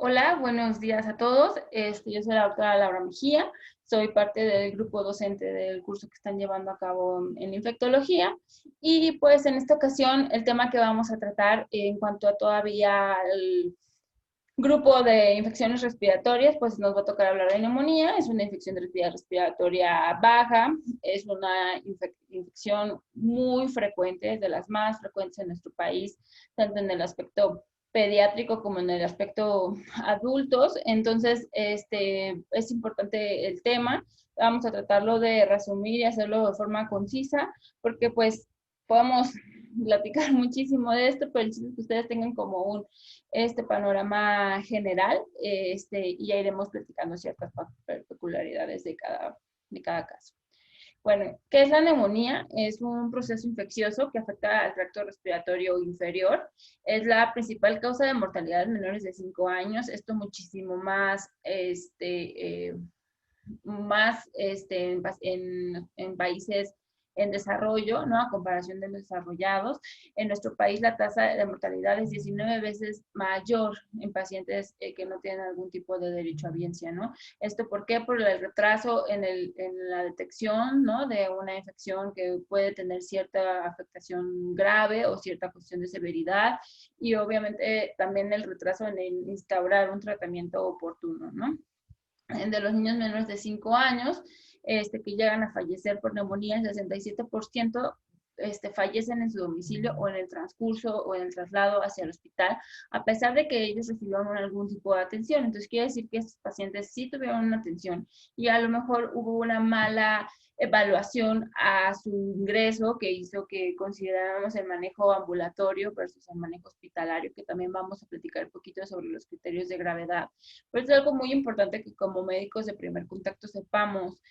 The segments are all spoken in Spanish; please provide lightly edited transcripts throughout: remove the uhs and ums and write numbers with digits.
Hola, buenos días a todos. Yo soy la doctora Laura Mejía, soy parte del grupo docente del curso que están llevando a cabo en infectología. Y pues en esta ocasión el tema que vamos a tratar en cuanto a todavía el grupo de infecciones respiratorias, pues nos va a tocar hablar de neumonía. Es una infección de respiratoria baja, es una infección muy frecuente, de las más frecuentes en nuestro país, tanto en el aspecto pediátrico como en el aspecto adultos. Entonces, es importante el tema. Vamos a tratarlo de resumir y hacerlo de forma concisa, porque pues podemos platicar muchísimo de esto, pero el chiste es que ustedes tengan como un panorama general, y ya iremos platicando ciertas peculiaridades de cada caso. Bueno, ¿qué es la neumonía? Es un proceso infeccioso que afecta al tracto respiratorio inferior. Es la principal causa de mortalidad en menores de 5 años. Esto muchísimo más, en países en desarrollo, ¿no? A comparación de los desarrollados. En nuestro país la tasa de mortalidad es 19 veces mayor en pacientes que no tienen algún tipo de derecho a biencia, ¿no? ¿Esto por qué? Por el retraso en la detección, ¿no? De una infección que puede tener cierta afectación grave o cierta cuestión de severidad, y obviamente también el retraso en el instaurar un tratamiento oportuno, ¿no? De los niños menores de 5 años que llegan a fallecer por neumonía, el 67% fallecen en su domicilio o en el transcurso o en el traslado hacia el hospital, a pesar de que ellos recibieron algún tipo de atención. Entonces, quiere decir que estos pacientes sí tuvieron una atención y a lo mejor hubo una mala evaluación a su ingreso que hizo que consideráramos el manejo ambulatorio versus el manejo hospitalario, que también vamos a platicar un poquito sobre los criterios de gravedad. Pero es algo muy importante que como médicos de primer contacto sepamos,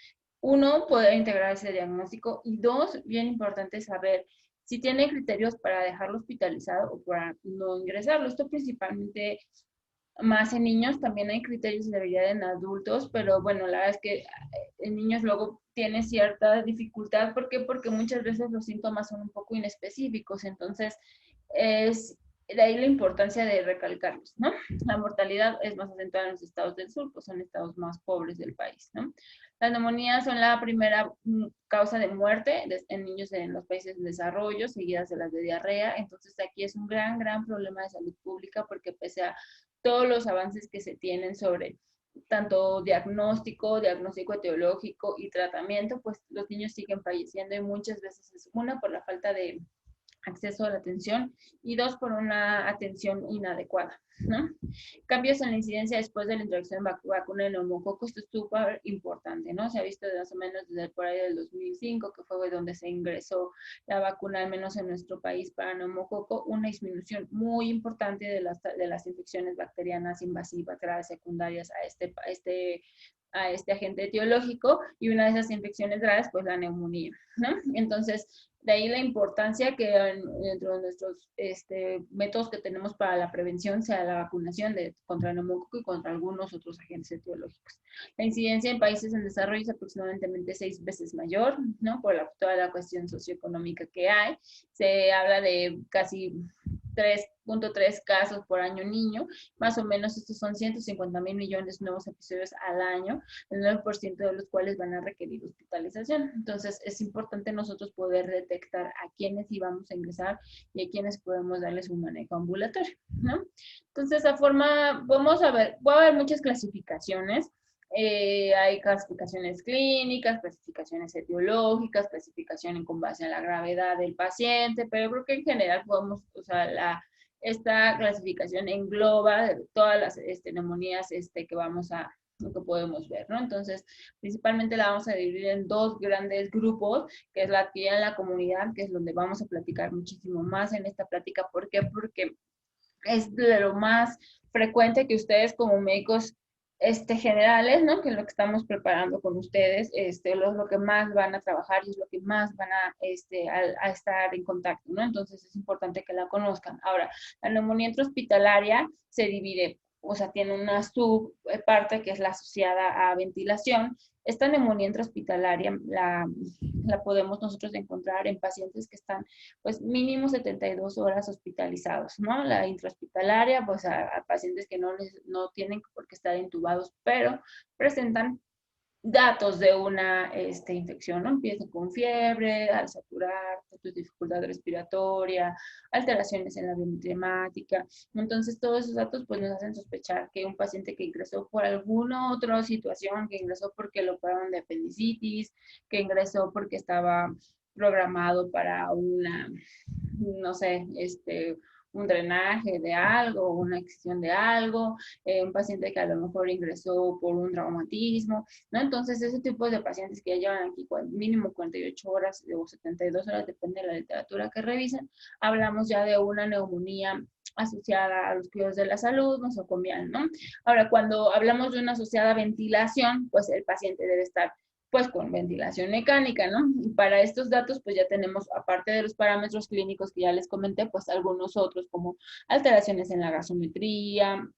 uno, poder integrar ese diagnóstico, y dos, bien importante saber si tiene criterios para dejarlo hospitalizado o para no ingresarlo. Esto principalmente más en niños, también hay criterios de severidad en adultos, pero bueno, la verdad es que en niños luego tiene cierta dificultad. ¿Por qué? Porque muchas veces los síntomas son un poco inespecíficos, entonces es de ahí la importancia de recalcarlos, ¿no? La mortalidad es más acentuada en los estados del sur, pues son estados más pobres del país, ¿no? Las neumonías son la primera causa de muerte en niños en los países en desarrollo, seguidas de las de diarrea. Entonces aquí es un gran problema de salud pública, porque pese a todos los avances que se tienen sobre tanto diagnóstico etiológico y tratamiento, pues los niños siguen falleciendo, y muchas veces es una por la falta de acceso a la atención y dos por una atención inadecuada, ¿no? Cambios en la incidencia después de la introducción de vacuna de neumococo. Esto es súper importante, ¿no? Se ha visto más o menos desde por ahí del 2005, que fue donde se ingresó la vacuna, al menos en nuestro país, para neumococo, una disminución muy importante de las infecciones bacterianas invasivas graves secundarias a este agente etiológico, y una de esas infecciones graves, pues la neumonía, ¿no? Entonces, de ahí la importancia que dentro de nuestros métodos que tenemos para la prevención sea la vacunación contra el neumococo y contra algunos otros agentes etiológicos. La incidencia en países en desarrollo es aproximadamente 6 veces mayor, ¿no? Por toda la cuestión socioeconómica que hay. Se habla de casi 3.3 casos por año niño. Más o menos estos son 150,000 millones de nuevos episodios al año, el 9% de los cuales van a requerir hospitalización. Entonces, es importante nosotros poder detectar a quienes íbamos a ingresar y a quienes podemos darles un manejo ambulatorio, ¿no? Entonces, esa forma, vamos a ver, va a haber muchas clasificaciones. Hay clasificaciones clínicas, clasificaciones etiológicas, clasificación con base en la gravedad del paciente, pero creo que en general podemos, o sea, esta clasificación engloba todas las neumonías que vamos a que podemos ver, ¿no? Entonces, principalmente la vamos a dividir en dos grandes grupos, que es la actividad en la comunidad, que es donde vamos a platicar muchísimo más en esta plática. ¿Por qué? Porque es de lo más frecuente que ustedes como médicos generales, ¿no? Que es lo que estamos preparando con ustedes, lo que más van a trabajar y es lo que más van a estar en contacto, ¿no? Entonces es importante que la conozcan. Ahora, la neumonía intrahospitalaria se divide o sea, tiene una subparte que es la asociada a ventilación. Esta neumonía intrahospitalaria la podemos nosotros encontrar en pacientes que están, pues, mínimo 72 horas hospitalizados, ¿no? La intrahospitalaria, pues, a pacientes que no tienen por qué estar intubados, pero presentan datos de una infección, ¿no? Empiezan con fiebre, al saturar, dificultad respiratoria, alteraciones en la biometría. Entonces, todos esos datos pues nos hacen sospechar que un paciente que ingresó por alguna otra situación, que ingresó porque lo operaron de apendicitis, que ingresó porque estaba programado para una, no sé, un drenaje de algo, una excisión de algo, un paciente que a lo mejor ingresó por un traumatismo, ¿no? Entonces, ese tipo de pacientes que ya llevan aquí mínimo 48 horas o 72 horas, depende de la literatura que revisen, hablamos ya de una neumonía asociada a los cuidados de la salud nosocomial, ¿no? Ahora, cuando hablamos de una asociada a ventilación, pues el paciente debe estar pues con ventilación mecánica, ¿no? Y para estos datos, pues ya tenemos, aparte de los parámetros clínicos que ya les comenté, pues algunos otros como alteraciones en la gasometría,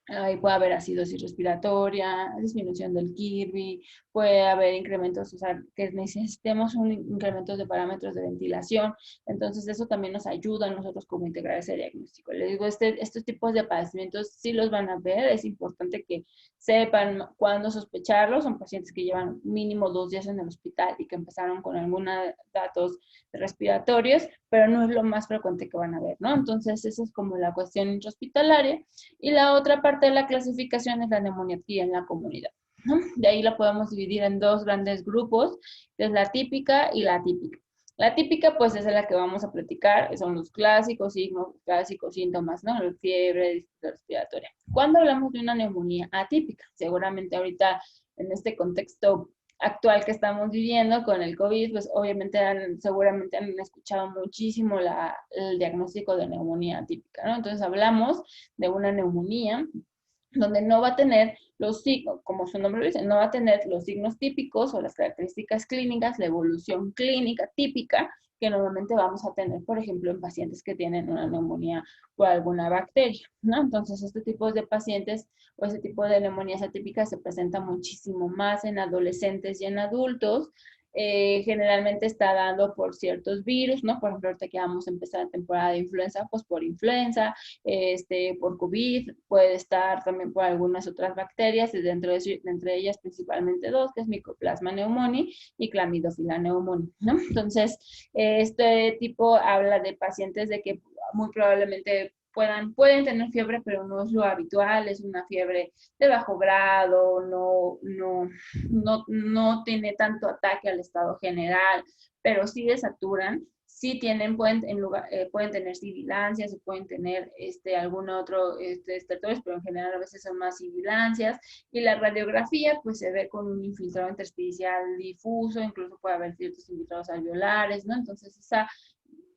ahí puede haber acidosis respiratoria, disminución del Kirby, puede haber incrementos, o sea, que necesitemos un incremento de parámetros de ventilación. Entonces, eso también nos ayuda a nosotros como integrar ese diagnóstico. Les digo, estos tipos de padecimientos sí los van a ver. Es importante que sepan cuándo sospecharlos. Son pacientes que llevan mínimo 2 días en el hospital y que empezaron con algunos datos respiratorios, pero no es lo más frecuente que van a ver, ¿no? Entonces, esa es como la cuestión intrahospitalaria. Y la otra parte de la clasificación es la neumonía aquí en la comunidad, ¿no? De ahí la podemos dividir en dos grandes grupos, que es la típica y la atípica. La típica, pues, es la que vamos a platicar, son los clásicos signos, clásicos síntomas, ¿no? La fiebre, dificultad respiratoria. ¿Cuándo hablamos de una neumonía atípica? Seguramente ahorita, en este contexto actual que estamos viviendo con el COVID, pues obviamente seguramente han escuchado muchísimo el diagnóstico de neumonía atípica, ¿no? Entonces hablamos de una neumonía donde no va a tener los signos, como su nombre lo dice, no va a tener los signos típicos o las características clínicas, la evolución clínica típica que normalmente vamos a tener, por ejemplo, en pacientes que tienen una neumonía por alguna bacteria, ¿no? Entonces, este tipo de pacientes o ese tipo de neumonías atípicas se presenta muchísimo más en adolescentes y en adultos. Generalmente está dado por ciertos virus, ¿no? Por ejemplo, ahorita que vamos a empezar la temporada de influenza, pues por influenza, por COVID, puede estar también por algunas otras bacterias, y entre ellas principalmente dos, que es Mycoplasma pneumoniae y Clamidofila pneumoniae, ¿no? Entonces, este tipo habla de pacientes de que muy probablemente pueden tener fiebre, pero no es lo habitual, es una fiebre de bajo grado, no tiene tanto ataque al estado general, pero sí desaturan, sí tienen, pueden tener sibilancias o pueden tener algún otro estertores, pero en general a veces son más sibilancias. Y la radiografía, pues se ve con un infiltrado intersticial difuso, incluso puede haber ciertos infiltrados alveolares, ¿no? Entonces, esa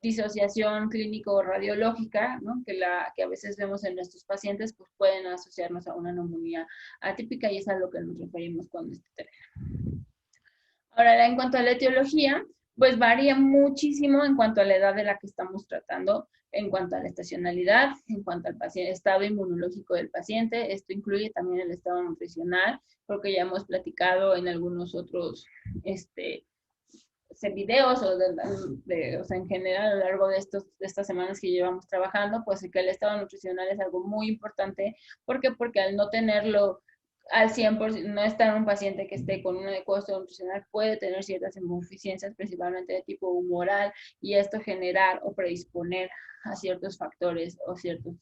disociación clínico-radiológica, ¿no? que a veces vemos en nuestros pacientes, pues pueden asociarnos a una neumonía atípica y es a lo que nos referimos con este término. Ahora, en cuanto a la etiología, pues varía muchísimo en cuanto a la edad de la que estamos tratando, en cuanto a la estacionalidad, en cuanto al estado inmunológico del paciente. Esto incluye también el estado nutricional, porque ya hemos platicado en algunos otros videos o sea, en general a lo largo de estas semanas que llevamos trabajando, pues que el estado nutricional es algo muy importante. ¿Por qué? Porque al no tenerlo al 100%, no estar un paciente que esté con un adecuado estado nutricional puede tener ciertas inmunodeficiencias, principalmente de tipo humoral, y esto generar o predisponer a ciertos factores o ciertas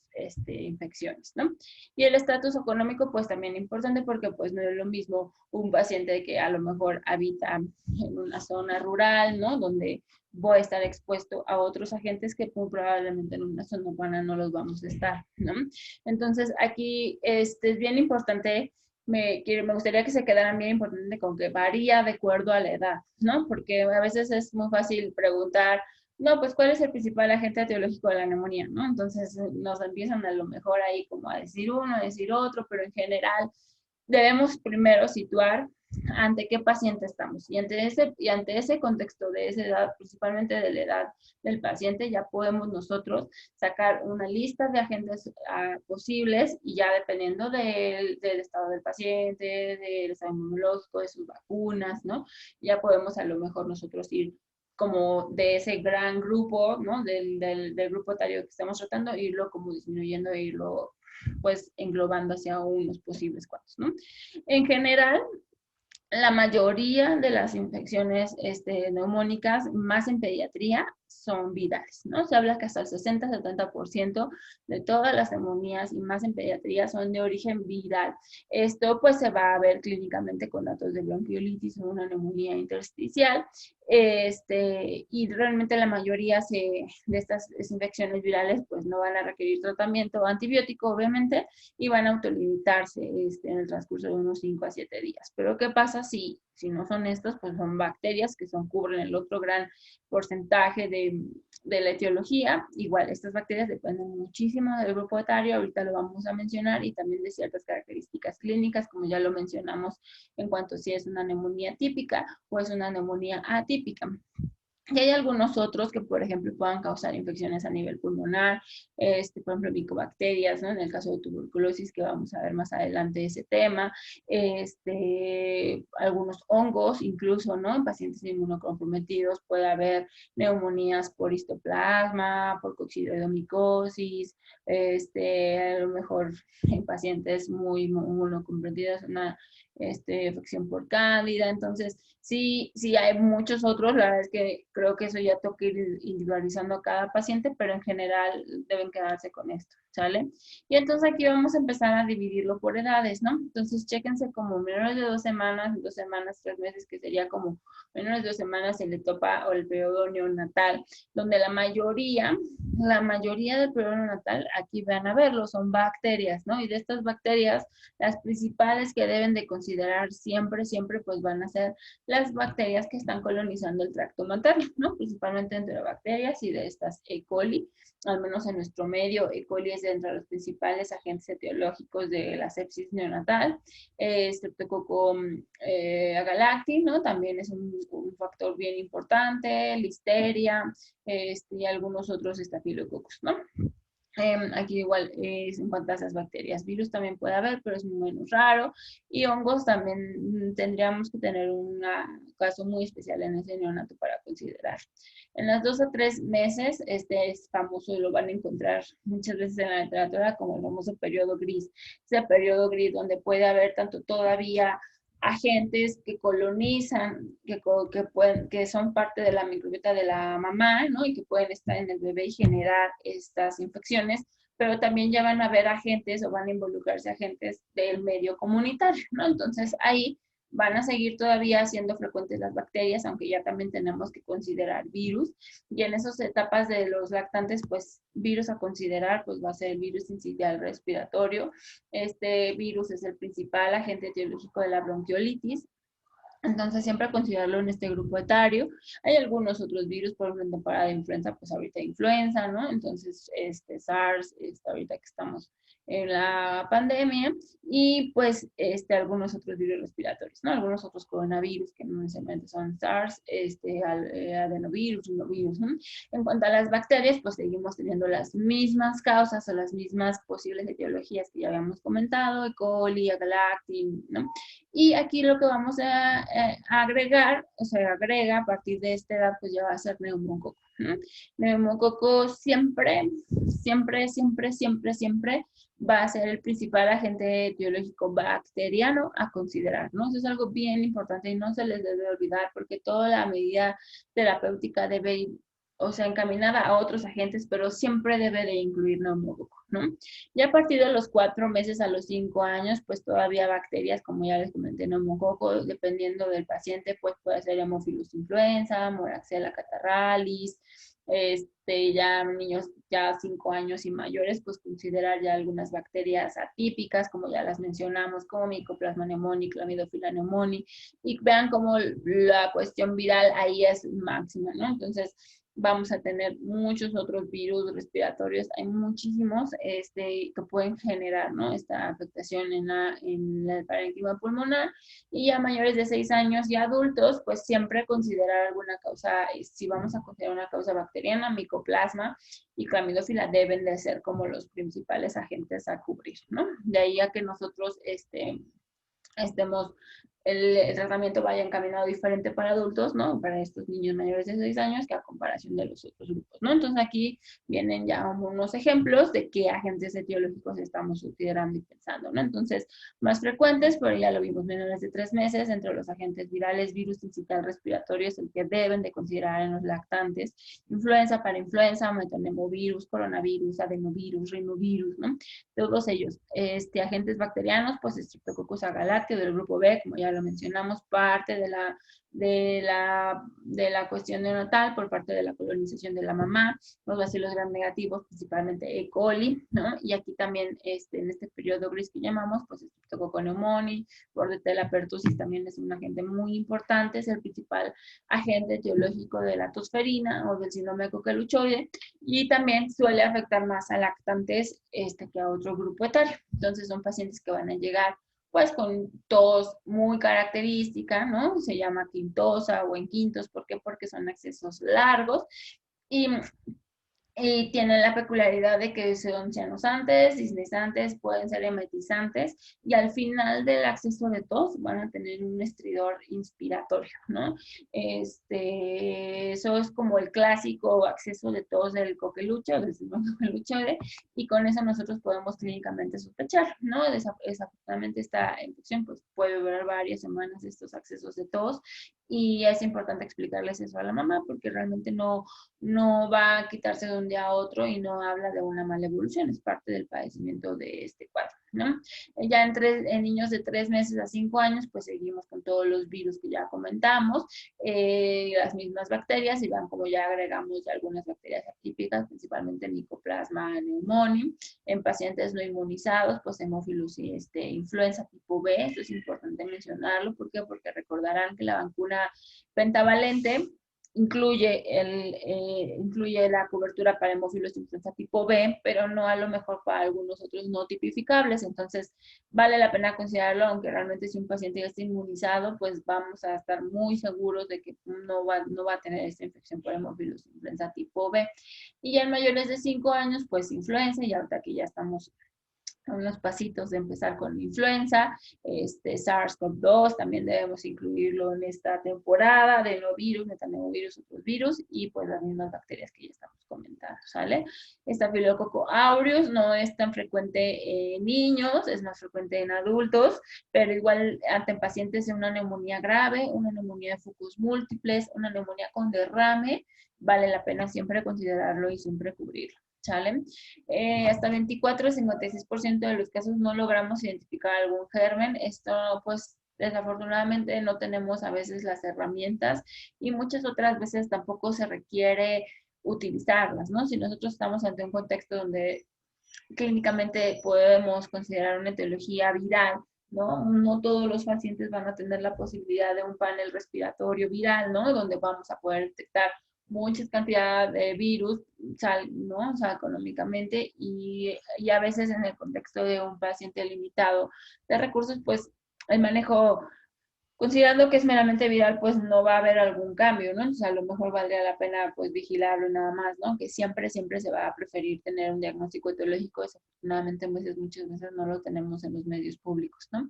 infecciones, ¿no? Y el estatus económico, pues también importante porque pues no es lo mismo un paciente que a lo mejor habita en una zona rural, ¿no? Donde voy a estar expuesto a otros agentes que muy probablemente en una zona urbana no los vamos a estar, ¿no? Entonces, aquí es bien importante, me gustaría que se quedaran bien importante con que varía de acuerdo a la edad, ¿no? Porque a veces es muy fácil preguntar, no, pues, ¿cuál es el principal agente etiológico de la neumonía, no? Entonces, nos empiezan a lo mejor ahí como a decir uno, a decir otro, pero en general debemos primero situar ante qué paciente estamos. Y ante ese contexto de esa edad, principalmente de la edad del paciente, ya podemos nosotros sacar una lista de agentes posibles y ya dependiendo del estado del paciente, del estado inmunológico, de sus vacunas, ¿no? Ya podemos a lo mejor nosotros ir como de ese gran grupo, ¿no? Del grupo etario que estamos tratando, irlo como disminuyendo, irlo pues englobando hacia unos posibles cuantos, ¿no? En general, la mayoría de las infecciones neumónicas, más en pediatría, son virales, ¿no? Se habla que hasta el 60-70% de todas las neumonías y más en pediatría son de origen viral. Esto pues se va a ver clínicamente con datos de bronquiolitis o una neumonía intersticial. Y realmente la mayoría de estas infecciones virales pues no van a requerir tratamiento antibiótico, obviamente, y van a autolimitarse en el transcurso de unos 5 a 7 días. Pero ¿qué pasa si no son estos? Pues son bacterias que cubren el otro gran porcentaje de la etiología. Igual, estas bacterias dependen muchísimo del grupo etario, ahorita lo vamos a mencionar, y también de ciertas características clínicas, como ya lo mencionamos, en cuanto a si es una neumonía típica o es una neumonía atípica. Y hay algunos otros que, por ejemplo, puedan causar infecciones a nivel pulmonar, por ejemplo, micobacterias, ¿no? En el caso de tuberculosis, que vamos a ver más adelante ese tema, algunos hongos, incluso, ¿no? En pacientes inmunocomprometidos puede haber neumonías por histoplasma, por coccidioidomicosis, a lo mejor en pacientes muy inmunocomprometidos, una infección por cándida. Entonces, sí hay muchos otros, la verdad es que creo que eso ya toca ir individualizando a cada paciente, pero en general deben quedarse con esto, ¿sale? Y entonces aquí vamos a empezar a dividirlo por edades, ¿no? Entonces, chéquense como menores de 2 semanas, 2 semanas, 3 meses, que sería como menores de 2 semanas el etapa o el periodo neonatal, donde la mayoría del periodo neonatal, aquí van a verlo, son bacterias, ¿no? Y de estas bacterias, las principales que deben de considerar siempre, pues van a ser las bacterias que están colonizando el tracto materno, ¿no? Principalmente enterobacterias y de estas E. coli, al menos en nuestro medio, E. coli es entre los principales agentes etiológicos de la sepsis neonatal. Streptococo agalacti, ¿no? También es un factor bien importante, listeria, y algunos otros estafilococos, ¿no? Aquí igual en cuanto a esas bacterias. Virus también puede haber, pero es menos raro. Y hongos también tendríamos que tener un caso muy especial en ese neonato para considerar. En los 2 a 3 meses, este es famoso y lo van a encontrar muchas veces en la literatura como el famoso periodo gris. Ese periodo gris donde puede haber tanto todavía agentes que colonizan, que son parte de la microbiota de la mamá, ¿no? Y que pueden estar en el bebé y generar estas infecciones, pero también ya van a haber agentes o van a involucrarse agentes del medio comunitario, ¿no? Entonces ahí van a seguir todavía siendo frecuentes las bacterias, aunque ya también tenemos que considerar virus. Y en esas etapas de los lactantes, pues virus a considerar, pues va a ser el virus sincitial respiratorio. Este virus es el principal agente etiológico de la bronquiolitis. Entonces, siempre considerarlo en este grupo etario. Hay algunos otros virus, por ejemplo, en temporada de influenza, pues ahorita influenza, ¿no? Entonces, SARS, ahorita que estamos en la pandemia, y pues algunos otros virus respiratorios, ¿no? Algunos otros coronavirus que no necesariamente son SARS, adenovirus, rinovirus, ¿no? En cuanto a las bacterias, pues seguimos teniendo las mismas causas o las mismas posibles etiologías que ya habíamos comentado, E. coli, agalacti, ¿no? Y aquí lo que vamos a agregar, o sea, agrega a partir de esta edad, pues ya va a ser neumococo, ¿no? Neumococo siempre va a ser el principal agente etiológico bacteriano a considerar, ¿no? Eso es algo bien importante y no se les debe olvidar, porque toda la medida terapéutica debe ir, o sea, encaminada a otros agentes, pero siempre debe de incluir neumococo, ¿no? Y a partir de los 4 meses a los 5 años, pues todavía bacterias, como ya les comenté, neumococo, dependiendo del paciente, pues puede ser Haemophilus influenza, Moraxella catarrhalis, ya niños ya 5 años y mayores, pues considerar ya algunas bacterias atípicas, como ya las mencionamos, como Mycoplasma pneumoniae, Chlamydophila pneumoniae, y vean cómo la cuestión viral ahí es máxima, ¿no? Entonces, vamos a tener muchos otros virus respiratorios, hay muchísimos que pueden generar, ¿no?, esta afectación en el parénquima pulmonar. Y a mayores de 6 años y adultos, pues siempre considerar alguna causa, si vamos a considerar una causa bacteriana, micoplasma y clamidófila deben de ser como los principales agentes a cubrir, ¿no? De ahí a que nosotros estemos, el tratamiento vaya encaminado diferente para adultos, ¿no? Para estos niños mayores de 6 años que a comparación de los otros grupos, ¿no? Entonces aquí vienen ya unos ejemplos de qué agentes etiológicos estamos considerando y pensando, ¿no? Entonces, más frecuentes, pero ya lo vimos, menores de 3 meses, entre los agentes virales, virus sincitial respiratorio es el que deben de considerar en los lactantes, influenza, parainfluenza, metanemovirus, coronavirus, adenovirus, rinovirus, ¿no? Todos ellos, agentes bacterianos, pues Streptococcus agalactio del grupo B, como ya lo mencionamos, parte de la cuestión neonatal por parte de la colonización de la mamá, los bacilos gram negativos, principalmente E. coli, ¿no? Y aquí también, en este periodo gris que llamamos, pues Streptococcus pneumoniae, Bordetella pertussis también es un agente muy importante, es el principal agente etiológico de la tosferina o del síndrome coqueluchoide, y también suele afectar más a lactantes que a otro grupo etario. Entonces son pacientes que van a llegar pues con tos muy característica, ¿no? Se llama quintosa o en quintos. ¿Por qué? Porque son accesos largos y tienen la peculiaridad de que son cianosantes, disnesantes, pueden ser emetizantes, y al final del acceso de tos van a tener un estridor inspiratorio, ¿no? Eso es como el clásico acceso de tos del coqueluche o del síndrome coqueluche, y con eso nosotros podemos clínicamente sospechar, ¿no? Desafortunadamente esta infección pues puede durar varias semanas, estos accesos de tos, y es importante explicarles eso a la mamá porque realmente no va a quitarse de un día a otro y no habla de una mala evolución, es parte del padecimiento de este cuadro, ¿no? Ya en niños de 3 meses a 5 años, pues seguimos con todos los virus que ya comentamos, las mismas bacterias, y van como ya agregamos algunas bacterias atípicas, principalmente Mycoplasma pneumoniae. En pacientes no inmunizados, pues hemófilos y influenza tipo B, esto es importante mencionarlo. ¿Por qué? Porque recordarán que la vacuna pentavalente incluye la cobertura para hemófilos de influenza tipo B, pero no a lo mejor para algunos otros no tipificables. Entonces, vale la pena considerarlo, aunque realmente si un paciente ya está inmunizado, pues vamos a estar muy seguros de que no va a tener esta infección por hemófilos de influenza tipo B. Y ya en mayores de 5 años, pues influenza, y ahorita que ya estamos unos pasitos de empezar con la influenza, SARS-CoV-2 también debemos incluirlo en esta temporada, adenovirus, metanemovirus, otros virus, y pues las mismas bacterias que ya estamos comentando, ¿sale? Staphylococcus aureus no es tan frecuente en niños, es más frecuente en adultos, pero igual ante pacientes de una neumonía grave, una neumonía de focos múltiples, una neumonía con derrame, vale la pena siempre considerarlo y siempre cubrirlo, ¿sale? Hasta 24-56% de los casos no logramos identificar algún germen. Esto, pues, desafortunadamente no tenemos a veces las herramientas, y muchas otras veces tampoco se requiere utilizarlas, ¿no? Si nosotros estamos ante un contexto donde clínicamente podemos considerar una etiología viral, ¿no? No todos los pacientes van a tener la posibilidad de un panel respiratorio viral, ¿no? Donde vamos a poder detectar muchas cantidades de virus, ¿no? O sea, económicamente, y a veces en el contexto de un paciente limitado de recursos, pues el manejo, considerando que es meramente viral, pues no va a haber algún cambio, ¿no? Entonces a lo mejor valdría la pena pues vigilarlo nada más, ¿no? Que siempre se va a preferir tener un diagnóstico etiológico. Desafortunadamente muchas veces no lo tenemos en los medios públicos, ¿no?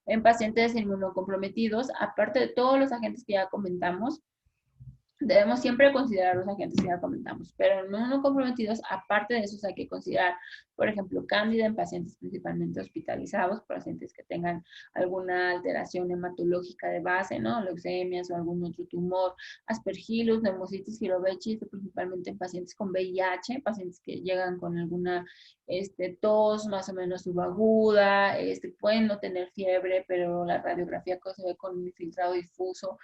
En pacientes inmunocomprometidos, aparte de todos los agentes que ya comentamos, debemos siempre considerar los agentes que ya comentamos, pero no comprometidos. Aparte de esos hay que considerar, por ejemplo, cándida en pacientes principalmente hospitalizados, pacientes que tengan alguna alteración hematológica de base, ¿no? Leucemias o algún otro tumor, aspergillus, neumocitis girovecii, principalmente en pacientes con VIH, pacientes que llegan con alguna tos más o menos subaguda, pueden no tener fiebre, pero la radiografía se ve con un infiltrado difuso,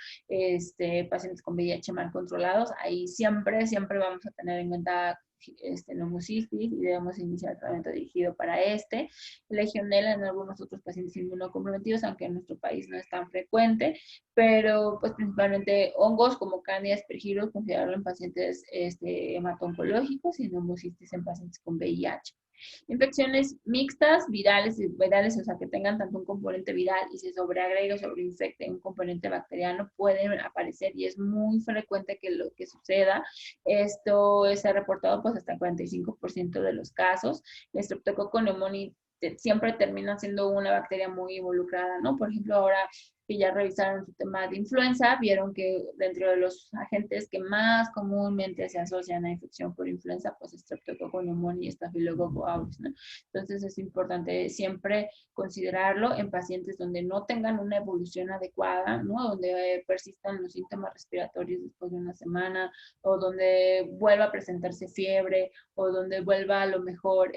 pacientes con VIH mal controlados, ahí siempre vamos a tener en cuenta neumocystis y debemos iniciar tratamiento dirigido para Legionela en algunos otros pacientes inmunocomprometidos, aunque en nuestro país no es tan frecuente, pero pues principalmente hongos como Candida aspergillus, considerarlo en pacientes hemato-oncológicos y neumocystis en pacientes con VIH. Infecciones mixtas, virales y virales, o sea, que tengan tanto un componente viral y se sobreagregue o sobreinfecte un componente bacteriano, pueden aparecer y es muy frecuente que lo que suceda. Esto se ha reportado pues hasta el 45% de los casos. El Streptococcus pneumoniae siempre termina siendo una bacteria muy involucrada, ¿no? Por ejemplo, ahora que ya revisaron su tema de influenza, vieron que dentro de los agentes que más comúnmente se asocian a infección por influenza, pues Streptococcus pneumoniae y Staphylococcus aureus, ¿no? Entonces es importante siempre considerarlo en pacientes donde no tengan una evolución adecuada, ¿no? Donde persistan los síntomas respiratorios después de una semana, o donde vuelva a presentarse fiebre, o donde vuelva a lo mejor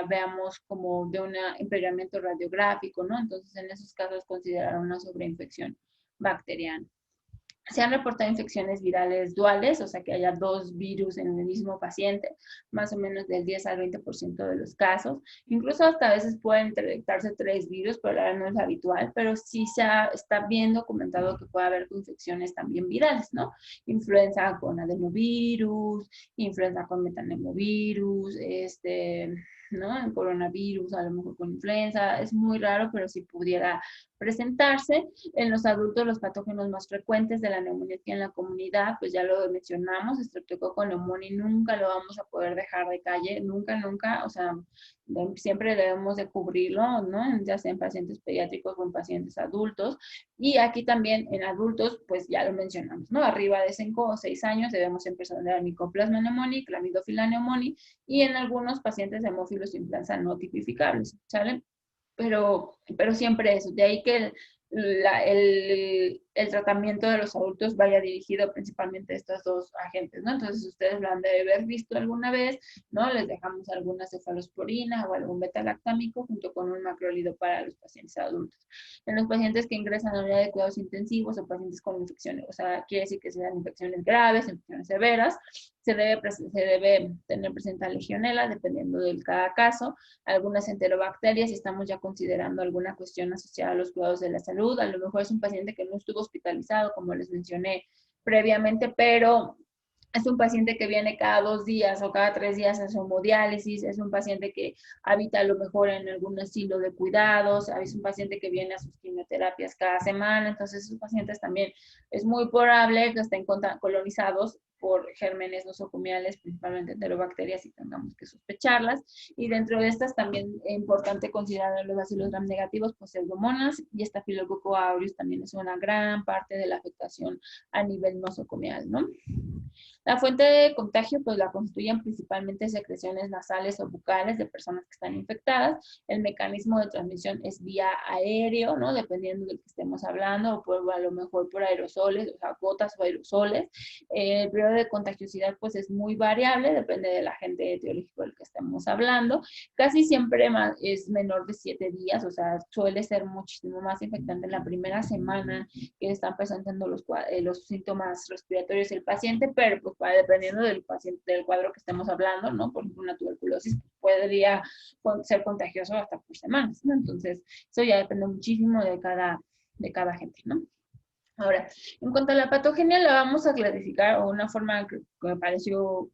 veamos como de un empeoramiento radiográfico, ¿no? Entonces en esos casos considerar una sobreinfección bacteriana. Se han reportado infecciones virales duales, o sea que haya dos virus en el mismo paciente, más o menos del 10 al 20% de los casos. Incluso hasta a veces pueden detectarse 3 virus, pero la verdad no es habitual, pero sí está bien documentado que puede haber infecciones también virales, ¿no? Influenza con adenovirus, influenza con metanemovirus, ¿no? El coronavirus, a lo mejor con influenza, es muy raro, pero si pudiera presentarse. En los adultos, los patógenos más frecuentes de la neumonía en la comunidad, pues ya lo mencionamos, Streptococcus pneumoniae nunca lo vamos a poder dejar de calle, nunca, o sea, siempre debemos de cubrirlo, ¿no? Ya sea en pacientes pediátricos o en pacientes adultos. Y aquí también en adultos, pues ya lo mencionamos, ¿no? Arriba de 5 o 6 años debemos empezar a dar Mycoplasma pneumoniae, Clamidofila pneumoniae y en algunos pacientes hemófilos influenza no tipificables, ¿sale? Pero siempre eso, de ahí que el tratamiento de los adultos vaya dirigido principalmente a estos dos agentes, ¿no? Entonces ustedes lo han de haber visto alguna vez, ¿no? Les dejamos alguna cefalosporina o algún beta-lactámico junto con un macrolido para los pacientes adultos. En los pacientes que ingresan a la unidad de cuidados intensivos o pacientes con infecciones, o sea, quiere decir que sean infecciones graves, infecciones severas, se debe tener presente la legionela, dependiendo de cada caso, algunas enterobacterias, y estamos ya considerando alguna cuestión asociada a los cuidados de la salud. A lo mejor es un paciente que no estuvo hospitalizado, como les mencioné previamente, pero es un paciente que viene cada 2 días o cada 3 días a su hemodiálisis, es un paciente que habita a lo mejor en algún asilo de cuidados, es un paciente que viene a sus quimioterapias cada semana, entonces esos pacientes también es muy probable que estén colonizados por gérmenes nosocomiales, principalmente enterobacterias, y tengamos que sospecharlas. Y dentro de estas también es importante considerar los bacilos gram negativos, pues pseudomonas, y Staphylococcus aureus también es una gran parte de la afectación a nivel nosocomial, ¿no? La fuente de contagio, pues la constituyen principalmente secreciones nasales o bucales de personas que están infectadas. El mecanismo de transmisión es vía aéreo, ¿no? Dependiendo del que estemos hablando, o por, a lo mejor por aerosoles, o sea, gotas o aerosoles. El periodo de contagiosidad, pues es muy variable, depende del agente etiológico del que estemos hablando. Casi siempre es menor de 7 días, o sea, suele ser muchísimo más infectante en la primera semana que están presentando los síntomas respiratorios del paciente, pero pues dependiendo del paciente, del cuadro que estemos hablando, ¿no? Por ejemplo, una tuberculosis podría ser contagioso hasta por semanas, ¿no? Entonces, eso ya depende muchísimo de cada gente, ¿no? Ahora, en cuanto a la patogenia, la vamos a clasificar o una forma que me pareció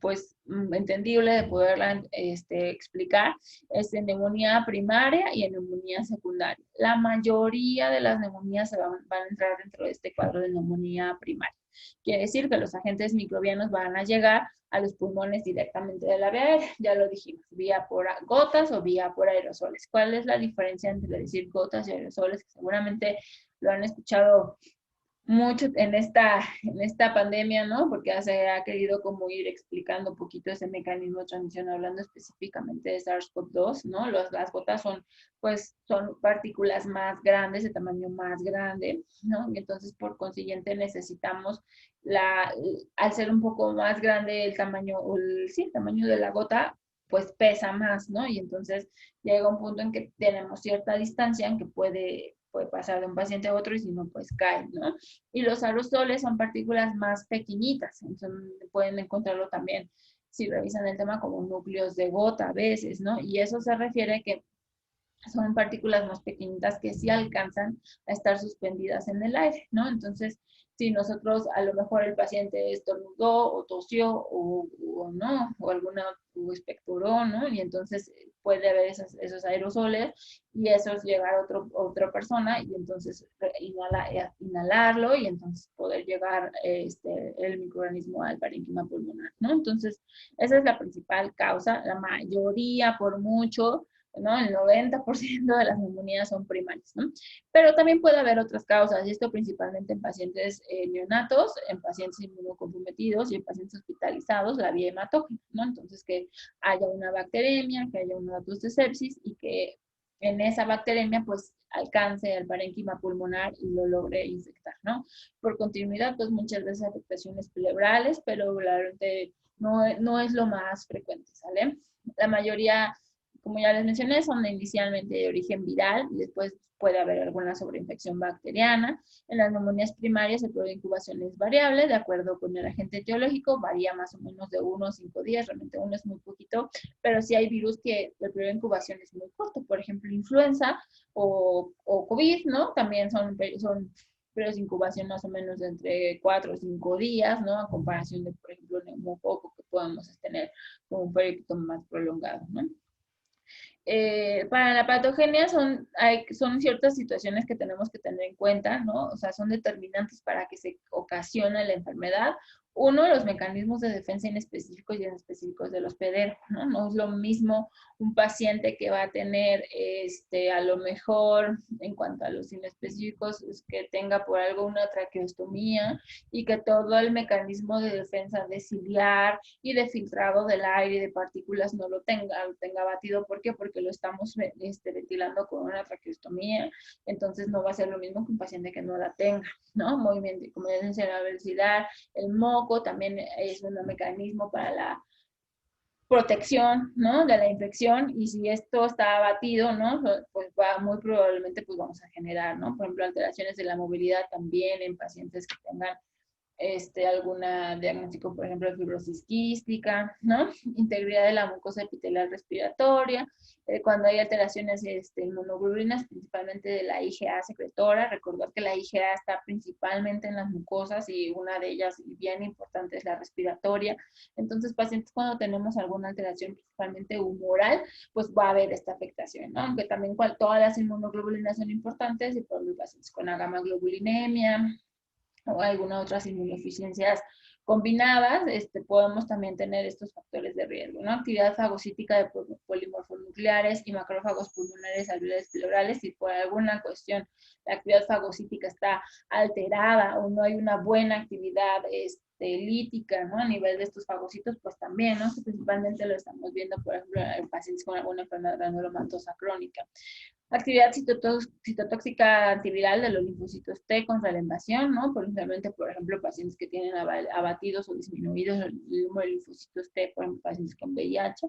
pues entendible de poderla explicar, es en neumonía primaria y en neumonía secundaria. La mayoría de las neumonías van a entrar dentro de este cuadro de neumonía primaria. Quiere decir que los agentes microbianos van a llegar a los pulmones directamente de la vía aérea, ya lo dijimos, vía por gotas o vía por aerosoles. ¿Cuál es la diferencia entre decir gotas y aerosoles? Que seguramente lo han escuchado mucho en esta pandemia, ¿no? Porque se ha querido como ir explicando un poquito ese mecanismo de transmisión, hablando específicamente de SARS-CoV-2, ¿no? Las gotas son partículas más grandes, de tamaño más grande, ¿no? Y entonces, por consiguiente, necesitamos al ser un poco más grande el tamaño, el tamaño de la gota, pues pesa más, ¿no? Y entonces llega un punto en que tenemos cierta distancia en que puede puede pasar de un paciente a otro y si no, pues cae, ¿no? Y los aerosoles son partículas más pequeñitas, entonces pueden encontrarlo también si revisan el tema como núcleos de gota a veces, ¿no? Y eso se refiere a que son partículas más pequeñitas que sí alcanzan a estar suspendidas en el aire, ¿no? Entonces, si nosotros, a lo mejor el paciente estornudó o tosió o no, o alguna o expectoró, ¿no? Y entonces puede haber esos aerosoles y esos llegar a otra persona y entonces inhalarlo y entonces poder llegar el microorganismo al parénquima pulmonar, ¿no? Entonces, esa es la principal causa, la mayoría por mucho, ¿no? El 90% de las neumonías son primarias, ¿no? Pero también puede haber otras causas, y esto principalmente en pacientes neonatos, en pacientes inmunocomprometidos y en pacientes hospitalizados, la vía hematógena, ¿no? Entonces, que haya una bacteremia, que haya un datus de sepsis y que en esa bacteremia, pues, alcance al parénquima pulmonar y lo logre infectar, ¿no? Por continuidad, pues, muchas veces afectaciones pleurales, pero realmente no es lo más frecuente, ¿sale? La mayoría, como ya les mencioné, son inicialmente de origen viral y después puede haber alguna sobreinfección bacteriana. En las neumonías primarias el periodo de incubación es variable, de acuerdo con el agente etiológico, varía más o menos de 1 a 5 días, realmente 1 es muy poquito, pero sí hay virus que el periodo de incubación es muy corto, por ejemplo, influenza o COVID, ¿no? También son periodos de incubación más o menos de entre 4 o 5 días, ¿no? A comparación de, por ejemplo, neumococo que podemos tener con un periodo más prolongado, ¿no? Para la patogenia son ciertas situaciones que tenemos que tener en cuenta, ¿no? O sea, son determinantes para que se ocasione la enfermedad. Uno, los mecanismos de defensa inespecíficos y inespecíficos del hospedero, ¿no? No es lo mismo un paciente que va a tener, a lo mejor, en cuanto a los inespecíficos, es que tenga por algo una traqueostomía y que todo el mecanismo de defensa de ciliar y de filtrado del aire y de partículas no lo tenga batido. ¿Por qué? Porque lo estamos ventilando con una traqueostomía, entonces no va a ser lo mismo que un paciente que no la tenga, ¿no? Movimiento, como ya mencionaba, el ciliar, el moco también es un mecanismo para la protección, ¿no? De la infección, y si esto está abatido, ¿no? Pues muy probablemente pues vamos a generar, ¿no? Por ejemplo, alteraciones de la movilidad también en pacientes que tengan alguna diagnóstico, por ejemplo, de fibrosis quística, ¿no? Integridad de la mucosa epitelial respiratoria, cuando hay alteraciones inmunoglobulinas, principalmente de la IgA secretora, recordar que la IgA está principalmente en las mucosas y una de ellas bien importante es la respiratoria. Entonces, pacientes cuando tenemos alguna alteración principalmente humoral, pues va a haber esta afectación, ¿no? Aunque también todas las inmunoglobulinas son importantes, y por ejemplo, pacientes con agamaglobulinemia, o algunas otras inmunodeficiencias combinadas, podemos también tener estos factores de riesgo, ¿no? Actividad fagocítica de polimorfonucleares y macrófagos pulmonares alveolares pleurales. Si por alguna cuestión la actividad fagocítica está alterada o no hay una buena actividad lítica, ¿no? A nivel de estos fagocitos, pues también, ¿no? Principalmente lo estamos viendo, por ejemplo, en pacientes con alguna enfermedad granulomatosa crónica. Actividad citotóxica antiviral de los linfocitos T contra la invasión, ¿no? Principalmente, por ejemplo, pacientes que tienen abatidos o disminuidos el número de linfocitos T, por ejemplo, pacientes con VIH,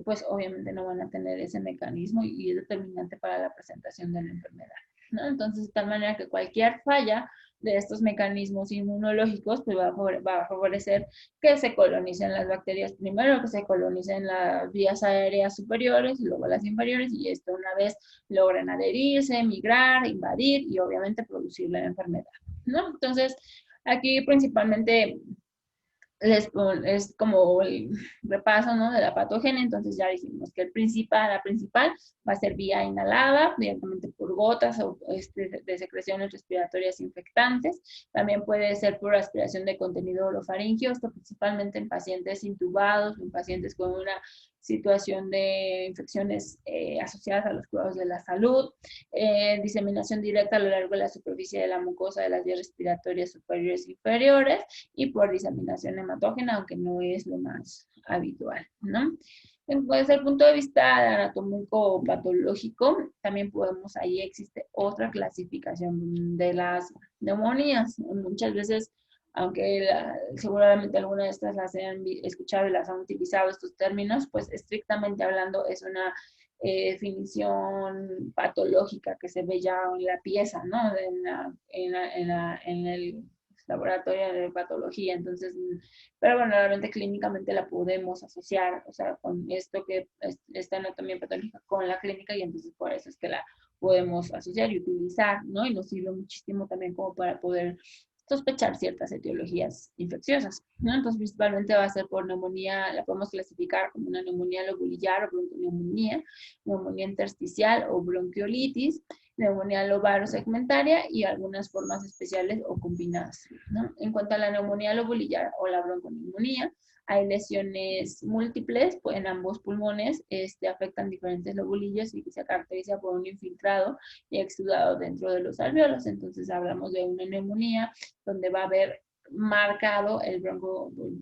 pues obviamente no van a tener ese mecanismo y es determinante para la presentación de la enfermedad, ¿no? Entonces, de tal manera que cualquier falla de estos mecanismos inmunológicos pues va a favorecer que se colonicen las bacterias, primero que se colonicen las vías aéreas superiores y luego las inferiores, y esto una vez logran adherirse, migrar, invadir y obviamente producir la enfermedad, ¿no? Entonces, aquí principalmente es como el repaso, ¿no? De la patogenia. Entonces ya dijimos que la principal va a ser vía inhalada, directamente por gotas o de secreciones respiratorias infectantes. También puede ser por aspiración de contenido orofaríngeo, esto principalmente en pacientes intubados, en pacientes con una situación de infecciones asociadas a los cuidados de la salud, diseminación directa a lo largo de la superficie de la mucosa de las vías respiratorias superiores e inferiores, y por diseminación hematógena, aunque no es lo más habitual, ¿no? Desde el punto de vista anatómico patológico, también ahí existe otra clasificación de las neumonías. Muchas veces, aunque seguramente algunas de estas las han escuchado y las han utilizado estos términos, pues estrictamente hablando es una definición patológica que se ve ya en la pieza, ¿no? En el laboratorio de patología. Entonces, pero bueno, realmente clínicamente la podemos asociar, o sea, con esto que es esta anatomía patológica con la clínica, y entonces por eso es que la podemos asociar y utilizar, ¿no? Y nos sirve muchísimo también como para poder sospechar ciertas etiologías infecciosas, ¿no? Entonces, principalmente va a ser por neumonía, la podemos clasificar como una neumonía lobulillar o bronconeumonía, neumonía intersticial o bronquiolitis, neumonía lobar o segmentaria y algunas formas especiales o combinadas, ¿no? En cuanto a la neumonía lobulillar o la bronconeumonía, hay lesiones múltiples pues, en ambos pulmones, afectan diferentes lobulillos y que se caracteriza por un infiltrado y exudado dentro de los alvéolos. Entonces hablamos de una neumonía donde va a haber marcado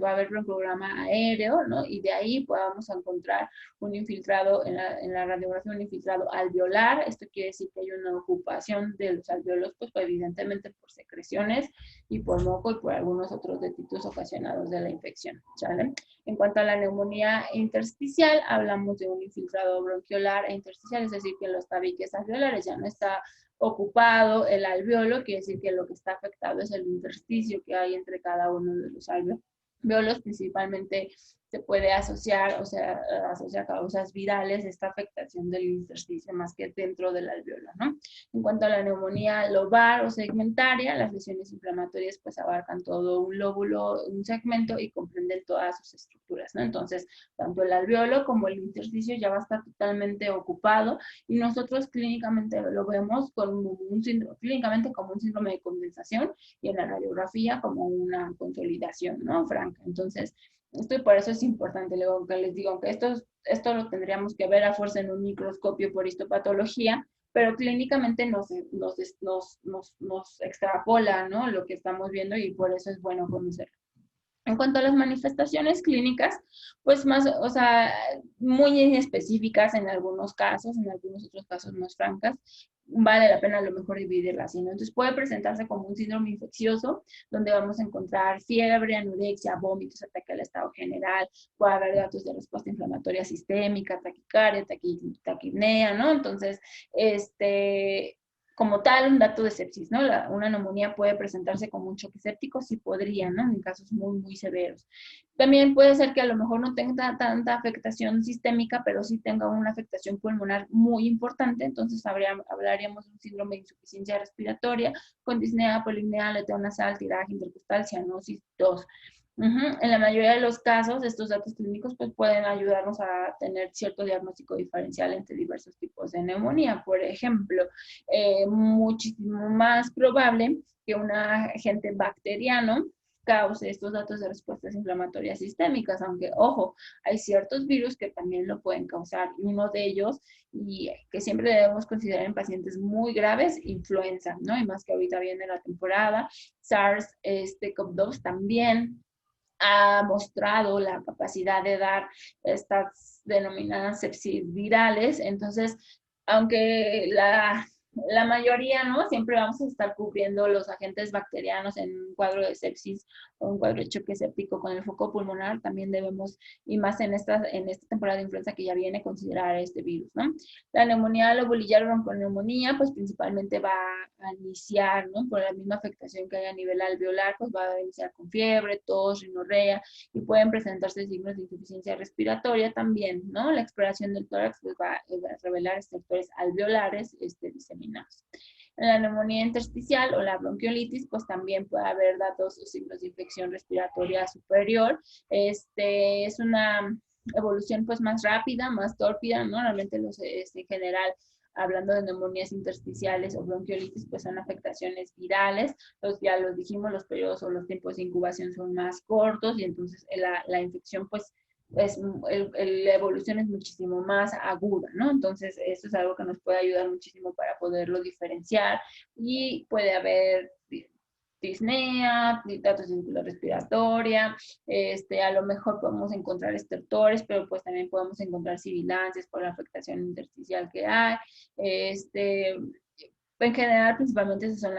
va a haber broncograma aéreo, ¿no? Y de ahí podamos encontrar un infiltrado en la radiografía, un infiltrado alveolar. Esto quiere decir que hay una ocupación de los alvéolos, pues evidentemente por secreciones y por moco y por algunos otros detritos ocasionados de la infección, ¿sale? En cuanto a la neumonía intersticial, hablamos de un infiltrado bronquiolar e intersticial, es decir, que los tabiques alveolares ya no está ocupado el alveolo, quiere decir que lo que está afectado es el intersticio que hay entre cada uno de los alveolos, principalmente se puede asociar, o sea, asocia causas virales esta afectación del intersticio más que dentro del alveolo, ¿no? En cuanto a la neumonía lobar o segmentaria, las lesiones inflamatorias pues abarcan todo un lóbulo, un segmento y comprenden todas sus estructuras, ¿no? Entonces, tanto el alveolo como el intersticio ya va a estar totalmente ocupado y nosotros clínicamente lo vemos clínicamente como un síndrome de condensación y en la radiografía como una consolidación, ¿no? Franca. Entonces, esto por eso es importante, luego que les digo, aunque esto lo tendríamos que ver a fuerza en un microscopio por histopatología, pero clínicamente nos extrapola, ¿no? Lo que estamos viendo y por eso es bueno conocerlo. En cuanto a las manifestaciones clínicas, pues más, o sea, muy específicas en algunos casos, en algunos otros casos más francas, vale la pena a lo mejor dividirlas, ¿sí? ¿No? Entonces puede presentarse como un síndrome infeccioso, donde vamos a encontrar fiebre, anorexia, vómitos, ataque al estado general, puede haber datos de respuesta inflamatoria sistémica, taquicardia, taquipnea, ¿no? Entonces, como tal, un dato de sepsis, ¿no? Una neumonía puede presentarse como un choque séptico, sí podría, ¿no? En casos muy, muy severos. También puede ser que a lo mejor no tenga tanta afectación sistémica, pero sí tenga una afectación pulmonar muy importante, entonces hablaríamos de un síndrome de insuficiencia respiratoria con disnea, polipnea, aleteo nasal, tiraje intercostal, cianosis 2. En la mayoría de los casos, estos datos clínicos pues, pueden ayudarnos a tener cierto diagnóstico diferencial entre diversos tipos de neumonía. Por ejemplo, muchísimo más probable que un agente bacteriano cause estos datos de respuestas inflamatorias sistémicas, aunque, ojo, hay ciertos virus que también lo pueden causar, y uno de ellos, y que siempre debemos considerar en pacientes muy graves, influenza, ¿no? Y más que ahorita viene la temporada, SARS-CoV-2 también ha mostrado la capacidad de dar estas denominadas sepsis virales. Entonces, aunque la mayoría, ¿no? Siempre vamos a estar cubriendo los agentes bacterianos en un cuadro de sepsis o un cuadro de choque séptico con el foco pulmonar, también debemos, y más en esta temporada de influenza que ya viene, considerar este virus, ¿no? La neumonía lobulillar bronconeumonía, pues principalmente va a iniciar, ¿no? Por la misma afectación que hay a nivel alveolar, pues va a iniciar con fiebre, tos, rinorrea, y pueden presentarse signos de insuficiencia respiratoria también, ¿no? La exploración del tórax pues va a revelar estructures alveolares diseminados. En la neumonía intersticial o la bronquiolitis, pues también puede haber datos o signos de infección respiratoria superior. Es una evolución pues más rápida, más tórpida, ¿no? Normalmente en general, hablando de neumonías intersticiales o bronquiolitis, pues son afectaciones virales. Ya los dijimos, los periodos o los tiempos de incubación son más cortos y entonces la infección pues la evolución es muchísimo más aguda, ¿no? Entonces, esto es algo que nos puede ayudar muchísimo para poderlo diferenciar y puede haber disnea, datos de círculo respiratoria, a lo mejor podemos encontrar estertores, pero pues también podemos encontrar sibilancias por la afectación intersticial que hay. En general, principalmente esas son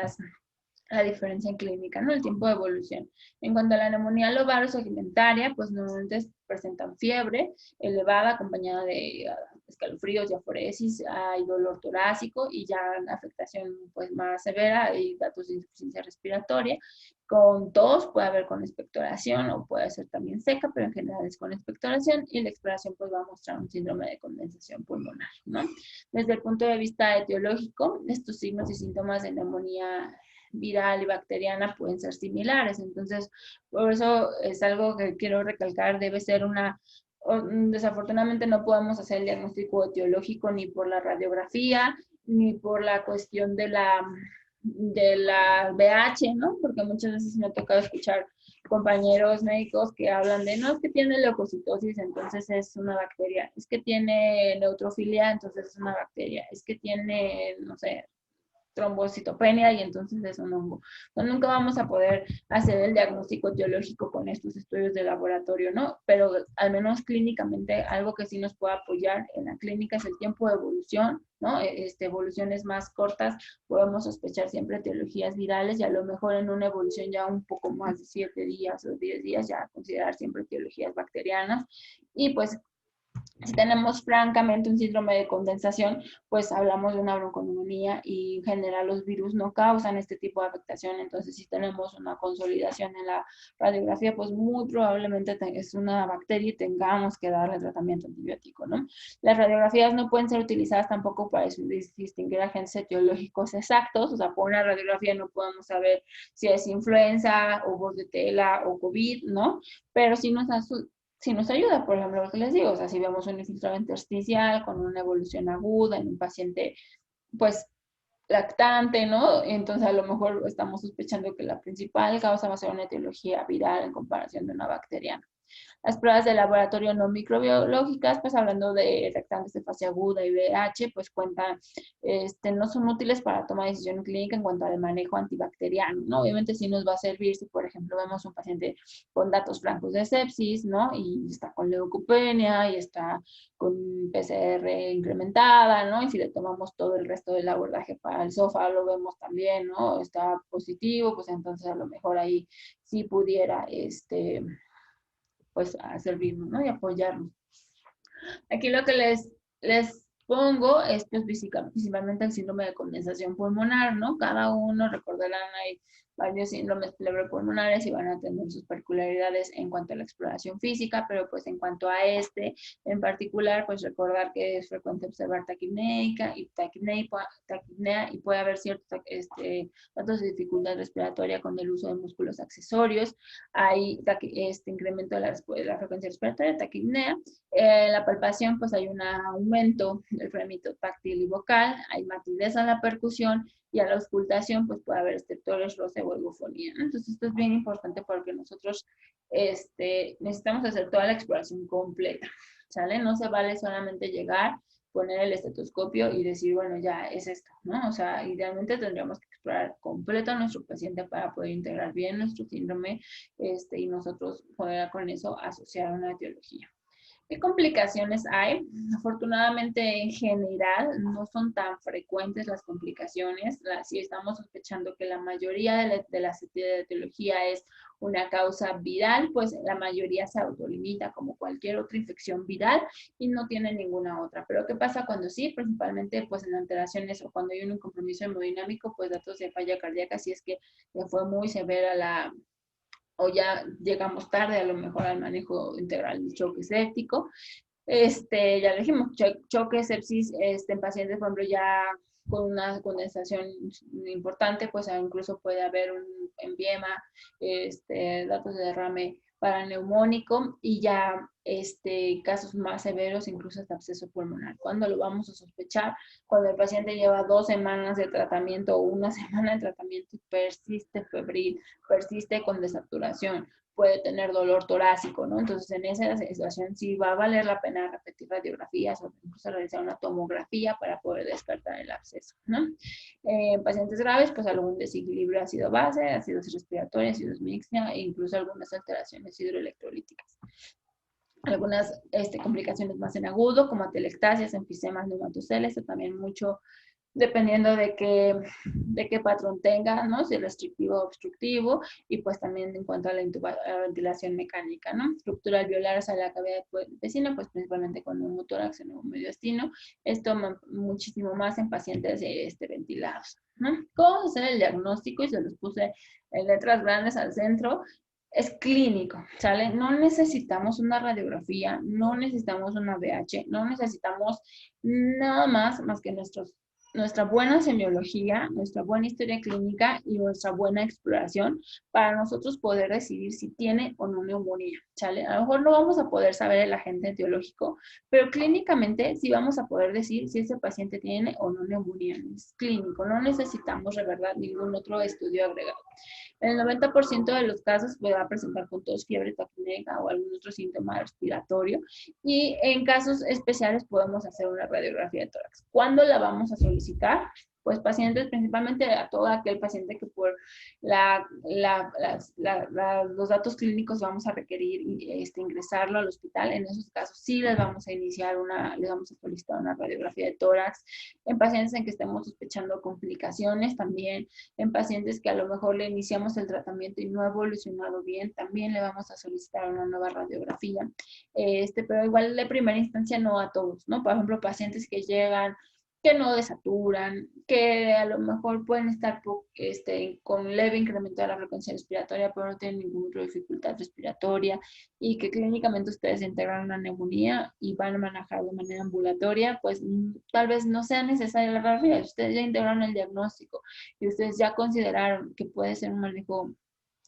la diferencia en clínica, ¿no? El tiempo de evolución. En cuanto a la neumonía lobar o segmentaria, pues normalmente presentan fiebre elevada acompañada de escalofríos, diaforesis, hay dolor torácico y ya afectación pues más severa, hay datos de insuficiencia respiratoria. Con tos puede haber con expectoración o puede ser también seca, pero en general es con expectoración y la exploración pues va a mostrar un síndrome de condensación pulmonar, ¿no? Desde el punto de vista etiológico, estos signos y síntomas de neumonía viral y bacteriana pueden ser similares. Entonces, por eso es algo que quiero recalcar, debe ser una, desafortunadamente no podemos hacer el diagnóstico etiológico ni por la radiografía, ni por la cuestión de la VH, ¿no? Porque muchas veces me ha tocado escuchar compañeros médicos que hablan de, no, es que tiene leucocitosis, entonces es una bacteria, es que tiene neutrofilia, entonces es una bacteria, es que tiene, no sé, trombocitopenia y entonces es un hongo. Entonces, nunca vamos a poder hacer el diagnóstico etiológico con estos estudios de laboratorio, ¿no? Pero al menos clínicamente algo que sí nos puede apoyar en la clínica es el tiempo de evolución, ¿no? Evoluciones más cortas, podemos sospechar siempre etiologías virales y a lo mejor en una evolución ya un poco más de 7 días o 10 días ya considerar siempre etiologías bacterianas. Y pues si tenemos francamente un síndrome de condensación, pues hablamos de una bronconeumonía y en general los virus no causan este tipo de afectación. Entonces, si tenemos una consolidación en la radiografía, pues muy probablemente es una bacteria y tengamos que darle tratamiento antibiótico, ¿no? Las radiografías no pueden ser utilizadas tampoco para distinguir agentes etiológicos exactos. O sea, por una radiografía no podemos saber si es influenza o bordetela o COVID, ¿no? Pero sí nos ayuda, por ejemplo, lo que les digo, o sea, si vemos un infiltrado intersticial con una evolución aguda en un paciente, pues, lactante, ¿no? Entonces, a lo mejor estamos sospechando que la principal causa va a ser una etiología viral en comparación de una bacteriana. Las pruebas de laboratorio no microbiológicas, pues hablando de reactantes de fase aguda y VIH, pues cuentan, no son útiles para toma de decisión clínica en cuanto al manejo antibacteriano, ¿no? Obviamente sí nos va a servir si, por ejemplo, vemos un paciente con datos francos de sepsis, ¿no? Y está con leucopenia y está con PCR incrementada, ¿no? Y si le tomamos todo el resto del abordaje para el SOFA, lo vemos también, ¿no? Está positivo, pues entonces a lo mejor ahí sí pudiera, pues a servirnos, ¿no? Y apoyarnos. Aquí lo que les pongo es pues principalmente el síndrome de condensación pulmonar, ¿no? Cada uno, recordarán, hay varios síndromes pleuropulmonares y van a tener sus particularidades en cuanto a la exploración física, pero pues en cuanto a este en particular, pues recordar que es frecuente observar taquipnea y puede haber ciertos datos de dificultad respiratoria con el uso de músculos accesorios. Hay incremento de la frecuencia respiratoria, taquipnea. La palpación, pues hay un aumento del frenito táctil y vocal, hay matidez a la percusión y a la auscultación, pues puede haber estertores, roce o eufonia, ¿no? Entonces, esto es bien importante porque nosotros necesitamos hacer toda la exploración completa, ¿sale? No se vale solamente llegar, poner el estetoscopio y decir, bueno, ya es esto, ¿no? O sea, idealmente tendríamos que explorar completo a nuestro paciente para poder integrar bien nuestro síndrome y nosotros poder con eso asociar una etiología. ¿Qué complicaciones hay? Afortunadamente, en general, no son tan frecuentes las complicaciones. Si estamos sospechando que la mayoría de la etiología es una causa viral, pues la mayoría se autolimita como cualquier otra infección viral y no tiene ninguna otra. Pero ¿qué pasa cuando sí? Principalmente pues en alteraciones o cuando hay un compromiso hemodinámico, pues datos de falla cardíaca, si es que fue muy severa o ya llegamos tarde a lo mejor al manejo integral del choque séptico. Ya lo dijimos, choque, sepsis, en pacientes, por ejemplo, ya con una condensación importante, pues incluso puede haber un empiema, datos de derrame paraneumónico y ya casos más severos, incluso hasta absceso pulmonar. ¿Cuándo lo vamos a sospechar? Cuando el paciente lleva 2 semanas de tratamiento o 1 semana de tratamiento y persiste febril, persiste con desaturación, puede tener dolor torácico, ¿no? Entonces, en esa situación sí va a valer la pena repetir radiografías o incluso realizar una tomografía para poder descartar el absceso, ¿no? En pacientes graves, pues algún desequilibrio ácido-base, ácidos respiratorios, ácidos mixta e incluso algunas alteraciones hidroelectrolíticas. Algunas complicaciones más en agudo, como atelectasias, enfisemas, neumatoceles, también mucho dependiendo de qué patrón tenga, ¿no? Si restrictivo o obstructivo, y pues también en cuanto a a la ventilación mecánica, ¿no? Estructura alveolar hacia la cavidad vecina, pues principalmente con neumotórax o mediastino. Esto muchísimo más en pacientes ventilados, ¿no? ¿Cómo hacer el diagnóstico? Y se los puse en letras grandes al centro. Es clínico, ¿sale? No necesitamos una radiografía, no necesitamos una VH, no necesitamos nada más que nuestra buena semiología, nuestra buena historia clínica y nuestra buena exploración para nosotros poder decidir si tiene o no neumonía, ¿sale? A lo mejor no vamos a poder saber el agente etiológico, pero clínicamente sí vamos a poder decir si ese paciente tiene o no neumonía. Es clínico, no necesitamos de verdad ningún otro estudio agregado. En el 90% de los casos va a presentar con tos, fiebre, taquipnea o algún otro síntoma respiratorio. Y en casos especiales podemos hacer una radiografía de tórax. ¿Cuándo la vamos a solicitar? Pues pacientes, principalmente a todo aquel paciente que por los datos clínicos vamos a requerir ingresarlo al hospital. En esos casos sí les vamos a les vamos a solicitar una radiografía de tórax. En pacientes en que estemos sospechando complicaciones también, en pacientes que a lo mejor le iniciamos el tratamiento y no ha evolucionado bien, también le vamos a solicitar una nueva radiografía. Pero igual de primera instancia no a todos, ¿no? Por ejemplo, pacientes que llegan, que no desaturan, que a lo mejor pueden estar con leve incremento de la frecuencia respiratoria, pero no tienen ninguna dificultad respiratoria, y que clínicamente ustedes integran una neumonía y van a manejar de manera ambulatoria, pues tal vez no sea necesaria la radiografía. Ustedes ya integraron el diagnóstico y ustedes ya consideraron que puede ser un manejo,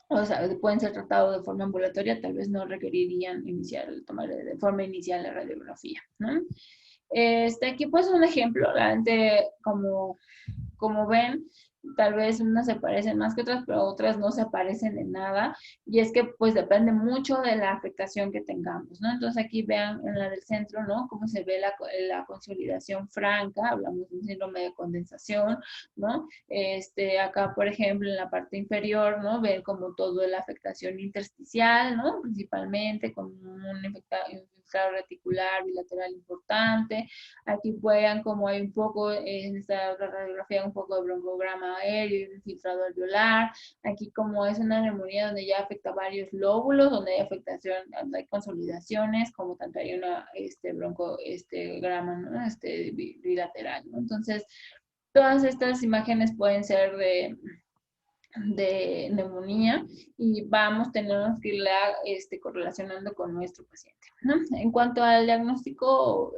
o sea, pueden ser tratados de forma ambulatoria, tal vez no requerirían tomar de forma inicial la radiografía, ¿no? Aquí pues un ejemplo, realmente como ven, tal vez unas se parecen más que otras, pero otras no se parecen en nada, y es que pues depende mucho de la afectación que tengamos, ¿no? Entonces aquí vean en la del centro, ¿no? Cómo se ve la consolidación franca, hablamos de un síndrome de condensación, ¿no? Acá, por ejemplo, en la parte inferior, ¿no? Ven como todo la afectación intersticial, ¿no? Principalmente con un infectado reticular bilateral importante. Aquí vean como hay un poco, en esta otra radiografía, un poco de broncograma aéreo y un filtrado alveolar. Aquí como es una neumonía donde ya afecta varios lóbulos, donde hay afectación, donde hay consolidaciones, como tanto hay una grama, ¿no? Bilateral, ¿no? Entonces, todas estas imágenes pueden ser de neumonía, y tenemos que irla correlacionando con nuestro paciente, ¿no? En cuanto al diagnóstico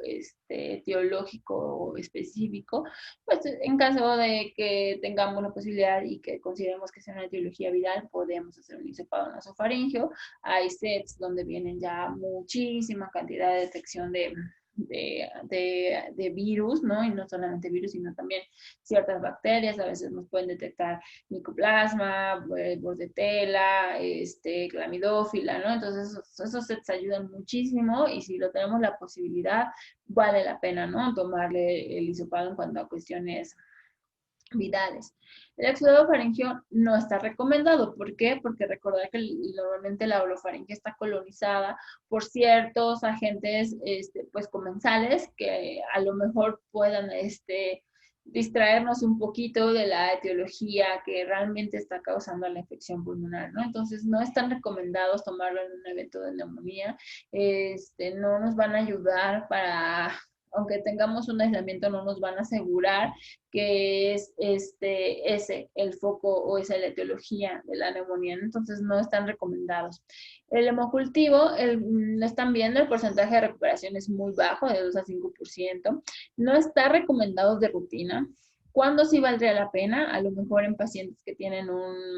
etiológico específico, pues en caso de que tengamos la posibilidad y que consideremos que sea una etiología viral, podemos hacer un hisopado nasofaringeo. Hay sets donde vienen ya muchísima cantidad de detección de virus, ¿no? Y no solamente virus, sino también ciertas bacterias. A veces nos pueden detectar micoplasma, bordetela, clamidófila, ¿no? Entonces esos sets ayudan muchísimo, y si lo tenemos la posibilidad, vale la pena, ¿no? Tomarle el hisopado en cuanto a cuestiones virales. El exudado faringeo no está recomendado. ¿Por qué? Porque recordar que normalmente la orofaringe está colonizada por ciertos agentes pues comensales que a lo mejor puedan distraernos un poquito de la etiología que realmente está causando la infección pulmonar, ¿no? Entonces no están recomendados tomarlo en un evento de neumonía. No nos van a ayudar aunque tengamos un aislamiento, no nos van a asegurar que es ese el foco o esa la etiología de la neumonía, ¿no? Entonces no están recomendados. El hemocultivo, están viendo, el porcentaje de recuperación es muy bajo, de 2 a 5%. No está recomendado de rutina. ¿Cuándo sí valdría la pena? A lo mejor en pacientes que tienen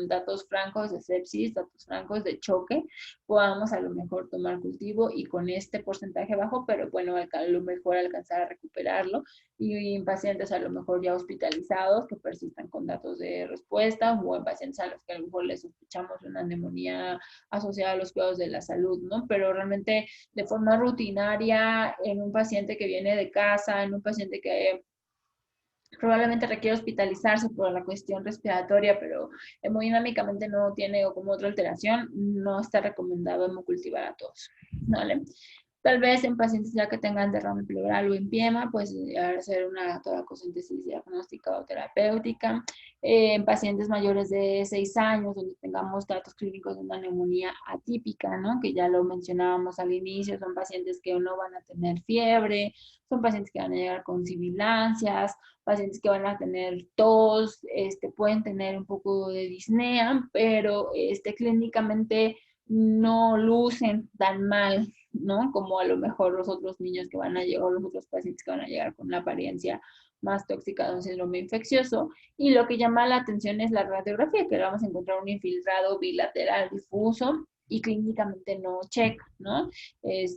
datos francos de sepsis, datos francos de choque, podamos a lo mejor tomar cultivo y con este porcentaje bajo, pero bueno, a lo mejor alcanzar a recuperarlo. Y en pacientes a lo mejor ya hospitalizados que persistan con datos de respuesta, o en pacientes a los que a lo mejor les sospechamos una neumonía asociada a los cuidados de la salud, ¿no? Pero realmente de forma rutinaria, en un paciente que viene de casa, en un paciente que probablemente requiere hospitalizarse por la cuestión respiratoria, pero hemodinámicamente no tiene o como otra alteración, no está recomendado hemocultivar a todos, ¿vale? Tal vez en pacientes ya que tengan derrame pleural o empiema, pues hacer una toracosíntesis diagnóstica o terapéutica. En pacientes mayores de 6 años, donde tengamos datos clínicos de una neumonía atípica, ¿no? Que ya lo mencionábamos al inicio, son pacientes que no van a tener fiebre, son pacientes que van a llegar con sibilancias, pacientes que van a tener tos, pueden tener un poco de disnea, pero clínicamente no lucen tan mal, ¿no? Como a lo mejor los otros niños que van a llegar, o los otros pacientes que van a llegar con una apariencia más tóxica de un síndrome infeccioso. Y lo que llama la atención es la radiografía, que vamos a encontrar un infiltrado bilateral difuso y clínicamente no check, ¿no?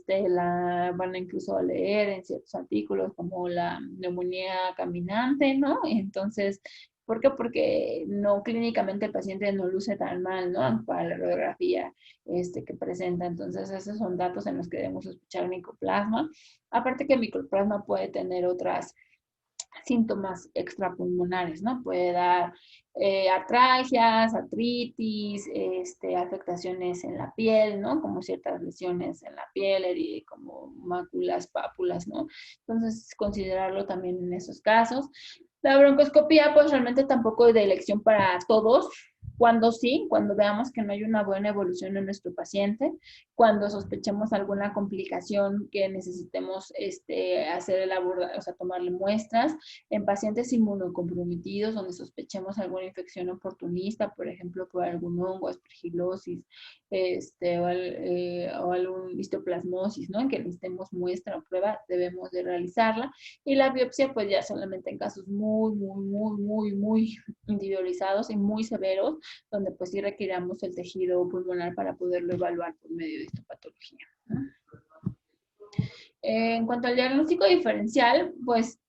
La van a incluso a leer en ciertos artículos como la neumonía caminante, ¿no? Entonces, ¿por qué? Porque no clínicamente el paciente no luce tan mal, ¿no? Para la radiografía que presenta. Entonces, esos son datos en los que debemos sospechar micoplasma. Aparte que el micoplasma puede tener otras síntomas extrapulmonares, ¿no? Puede dar artralgias, artritis, afectaciones en la piel, ¿no? Como ciertas lesiones en la piel, como máculas, pápulas, ¿no? Entonces, considerarlo también en esos casos. La broncoscopía, pues realmente tampoco es de elección para todos. Cuando sí, cuando veamos que no hay una buena evolución en nuestro paciente, cuando sospechemos alguna complicación que necesitemos hacer el abordaje, o sea, tomarle muestras, en pacientes inmunocomprometidos, donde sospechemos alguna infección oportunista, por ejemplo, por algún hongo, aspergilosis, o algún histoplasmosis, ¿no? En que necesitemos muestra o prueba, debemos de realizarla. Y la biopsia, pues ya solamente en casos muy individualizados y muy severos, donde pues sí requiramos el tejido pulmonar para poderlo evaluar por medio de histopatología, ¿no? En cuanto al diagnóstico diferencial, pues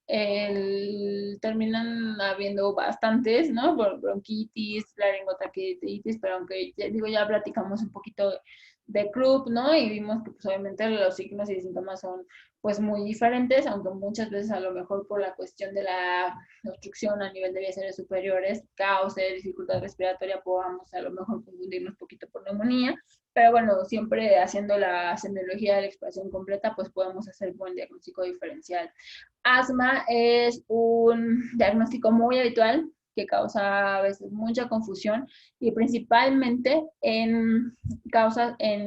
terminan habiendo bastantes, ¿no? Por bronquitis, laringotraqueatitis, pero aunque ya platicamos un poquito de Krupp, ¿no? Y vimos que pues obviamente los signos y síntomas son pues muy diferentes, aunque muchas veces a lo mejor por la cuestión de la obstrucción a nivel de vías aéreas superiores cause dificultad respiratoria, podamos a lo mejor confundirnos un poquito por neumonía, pero bueno, siempre haciendo la semiología de la expresión completa, pues podemos hacer buen diagnóstico diferencial. Asma es un diagnóstico muy habitual que causa a veces mucha confusión y principalmente en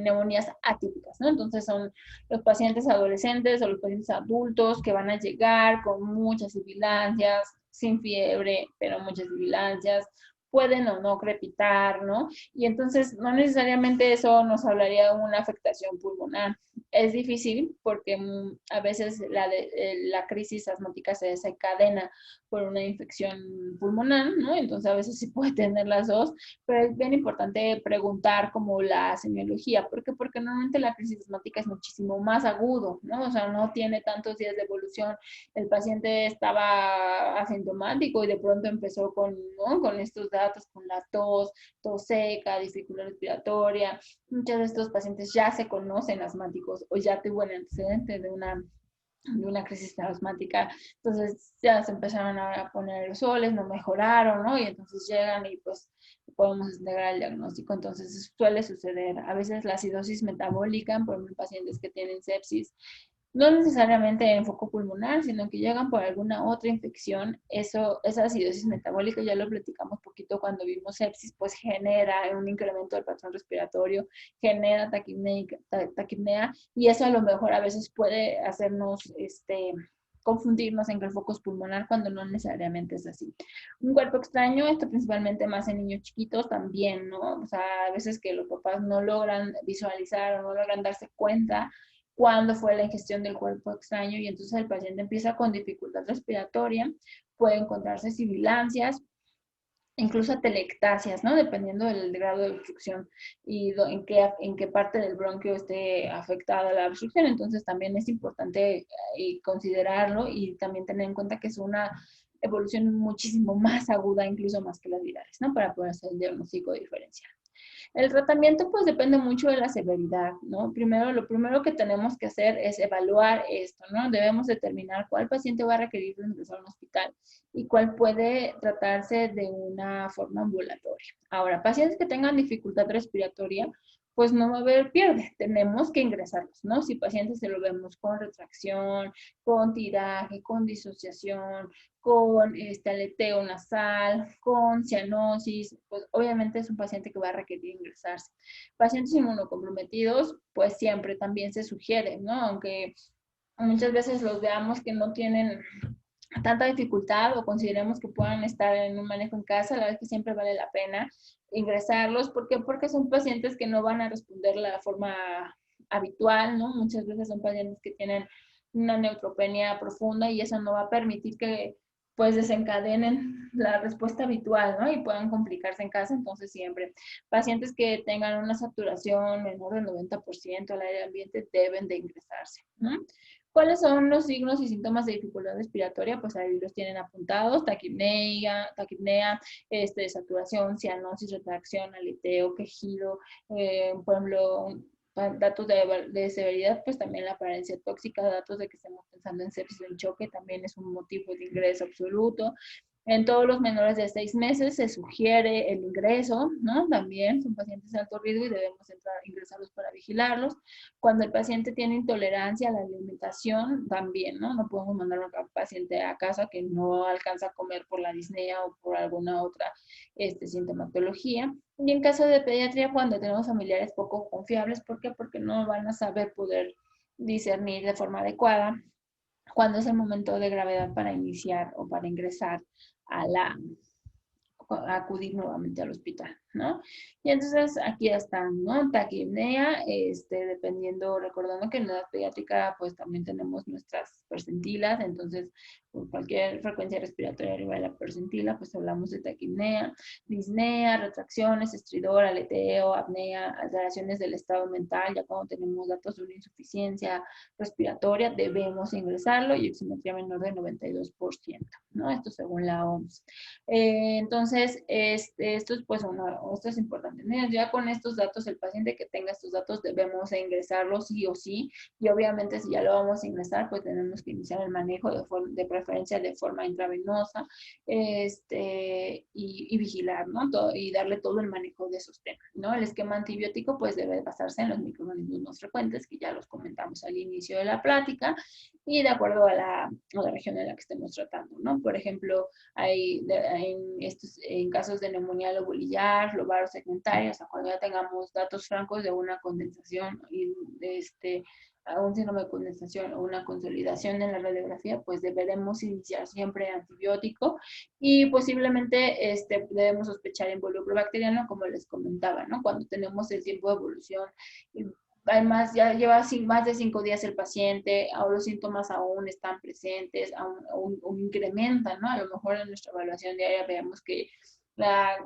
neumonías atípicas, ¿no? Entonces son los pacientes adolescentes o los pacientes adultos que van a llegar con muchas sibilancias, sin fiebre, pero muchas sibilancias, pueden o no crepitar, ¿no? Y entonces no necesariamente eso nos hablaría de una afectación pulmonar. Es difícil porque a veces la crisis asmática se desencadena por una infección pulmonar, ¿no? Entonces a veces sí puede tener las dos, pero es bien importante preguntar como la semiología. ¿Por qué? Porque normalmente la crisis asmática es muchísimo más agudo, ¿no? O sea, no tiene tantos días de evolución. El paciente estaba asintomático y de pronto empezó ¿no? Con estos datos, con la tos seca, dificultad respiratoria. Muchos de estos pacientes ya se conocen asmáticos o ya tuvo el antecedente de una crisis asmática, entonces ya se empezaron a poner aerosoles, no mejoraron, ¿no? Y entonces llegan y pues podemos negar el diagnóstico. Entonces suele suceder a veces la acidosis metabólica, por ejemplo, pacientes que tienen sepsis, no necesariamente en foco pulmonar, sino que llegan por alguna otra infección. Esa acidosis metabólica, ya lo platicamos poquito cuando vimos sepsis, pues genera un incremento del patrón respiratorio, genera taquipnea, y eso a lo mejor a veces puede hacernos confundirnos en que el foco es pulmonar cuando no necesariamente es así. Un cuerpo extraño, esto principalmente más en niños chiquitos también, ¿no? O sea, a veces que los papás no logran visualizar o no logran darse cuenta cuándo fue la ingestión del cuerpo extraño y entonces el paciente empieza con dificultad respiratoria, puede encontrarse sibilancias, incluso atelectasias, ¿no? Dependiendo del grado de obstrucción y en qué parte del bronquio esté afectada la obstrucción. Entonces también es importante considerarlo y también tener en cuenta que es una evolución muchísimo más aguda, incluso más que las virales, ¿no? Para poder hacer el diagnóstico diferencial. El tratamiento pues depende mucho de la severidad, ¿no? Lo primero que tenemos que hacer es evaluar esto, ¿no? Debemos determinar cuál paciente va a requerir de ingresar a un hospital y cuál puede tratarse de una forma ambulatoria. Ahora, pacientes que tengan dificultad respiratoria, pues no va a haber pierde, tenemos que ingresarlos, ¿no? Si pacientes se lo vemos con retracción, con tiraje, con disociación, con aleteo nasal, con cianosis, pues obviamente es un paciente que va a requerir ingresarse. Pacientes inmunocomprometidos, pues siempre también se sugiere, ¿no? Aunque muchas veces los veamos que no tienen tanta dificultad o consideremos que puedan estar en un manejo en casa, la verdad es que siempre vale la pena ingresarlos. ¿Por qué? Porque son pacientes que no van a responder de la forma habitual, ¿no? Muchas veces son pacientes que tienen una neutropenia profunda y eso no va a permitir que pues desencadenen la respuesta habitual, ¿no? Y puedan complicarse en casa, entonces siempre. Pacientes que tengan una saturación menor del 90% al aire ambiente deben de ingresarse, ¿no? ¿Cuáles son los signos y síntomas de dificultad respiratoria? Pues ahí los tienen apuntados: taquipnea, saturación, cianosis, retracción, aleteo, quejido, por ejemplo, datos de severidad, pues también la apariencia tóxica, datos de que estemos pensando en sepsis o en choque, también es un motivo de ingreso absoluto. En todos los menores de 6 meses se sugiere el ingreso, ¿no? También son pacientes de alto riesgo y debemos ingresarlos para vigilarlos. Cuando el paciente tiene intolerancia a la alimentación, también, ¿no? No podemos mandar a un paciente a casa que no alcanza a comer por la disnea o por alguna otra sintomatología. Y en caso de pediatría, cuando tenemos familiares poco confiables, ¿por qué? Porque no van a saber poder discernir de forma adecuada cuándo es el momento de gravedad para iniciar o para ingresar a acudir nuevamente al hospital, ¿no? Y entonces aquí están, ¿no? Taquipnea, dependiendo, recordando que en la edad pediátrica pues también tenemos nuestras percentilas, entonces por cualquier frecuencia respiratoria arriba de la percentila pues hablamos de taquipnea, disnea, retracciones, estridor, aleteo, apnea, alteraciones del estado mental. Ya cuando tenemos datos de una insuficiencia respiratoria debemos ingresarlo y oximetría menor de 92%, ¿no? Esto según la OMS. Entonces, esto es pues esto es importante. Ya con estos datos, el paciente que tenga estos datos debemos ingresarlo sí o sí, y obviamente si ya lo vamos a ingresar, pues tenemos que iniciar el manejo de preferencia de forma intravenosa, y vigilar, ¿no? Y darle todo el manejo de esos temas, ¿no? El esquema antibiótico pues debe basarse en los microorganismos más frecuentes, que ya los comentamos al inicio de la plática, y de acuerdo a la región en la que estemos tratando, ¿no? Por ejemplo, en casos de neumonía lobular, lobarosegmentaria, o sea, cuando ya tengamos datos francos de una condensación y un síndrome de condensación o una consolidación en la radiografía, pues deberemos iniciar siempre antibiótico y posiblemente debemos sospechar involucro bacteriano, como les comentaba, ¿no? Cuando tenemos el tiempo de evolución, además ya lleva más de 5 días el paciente, ahora los síntomas aún están presentes, aún incrementan, ¿no? A lo mejor en nuestra evaluación diaria veamos que la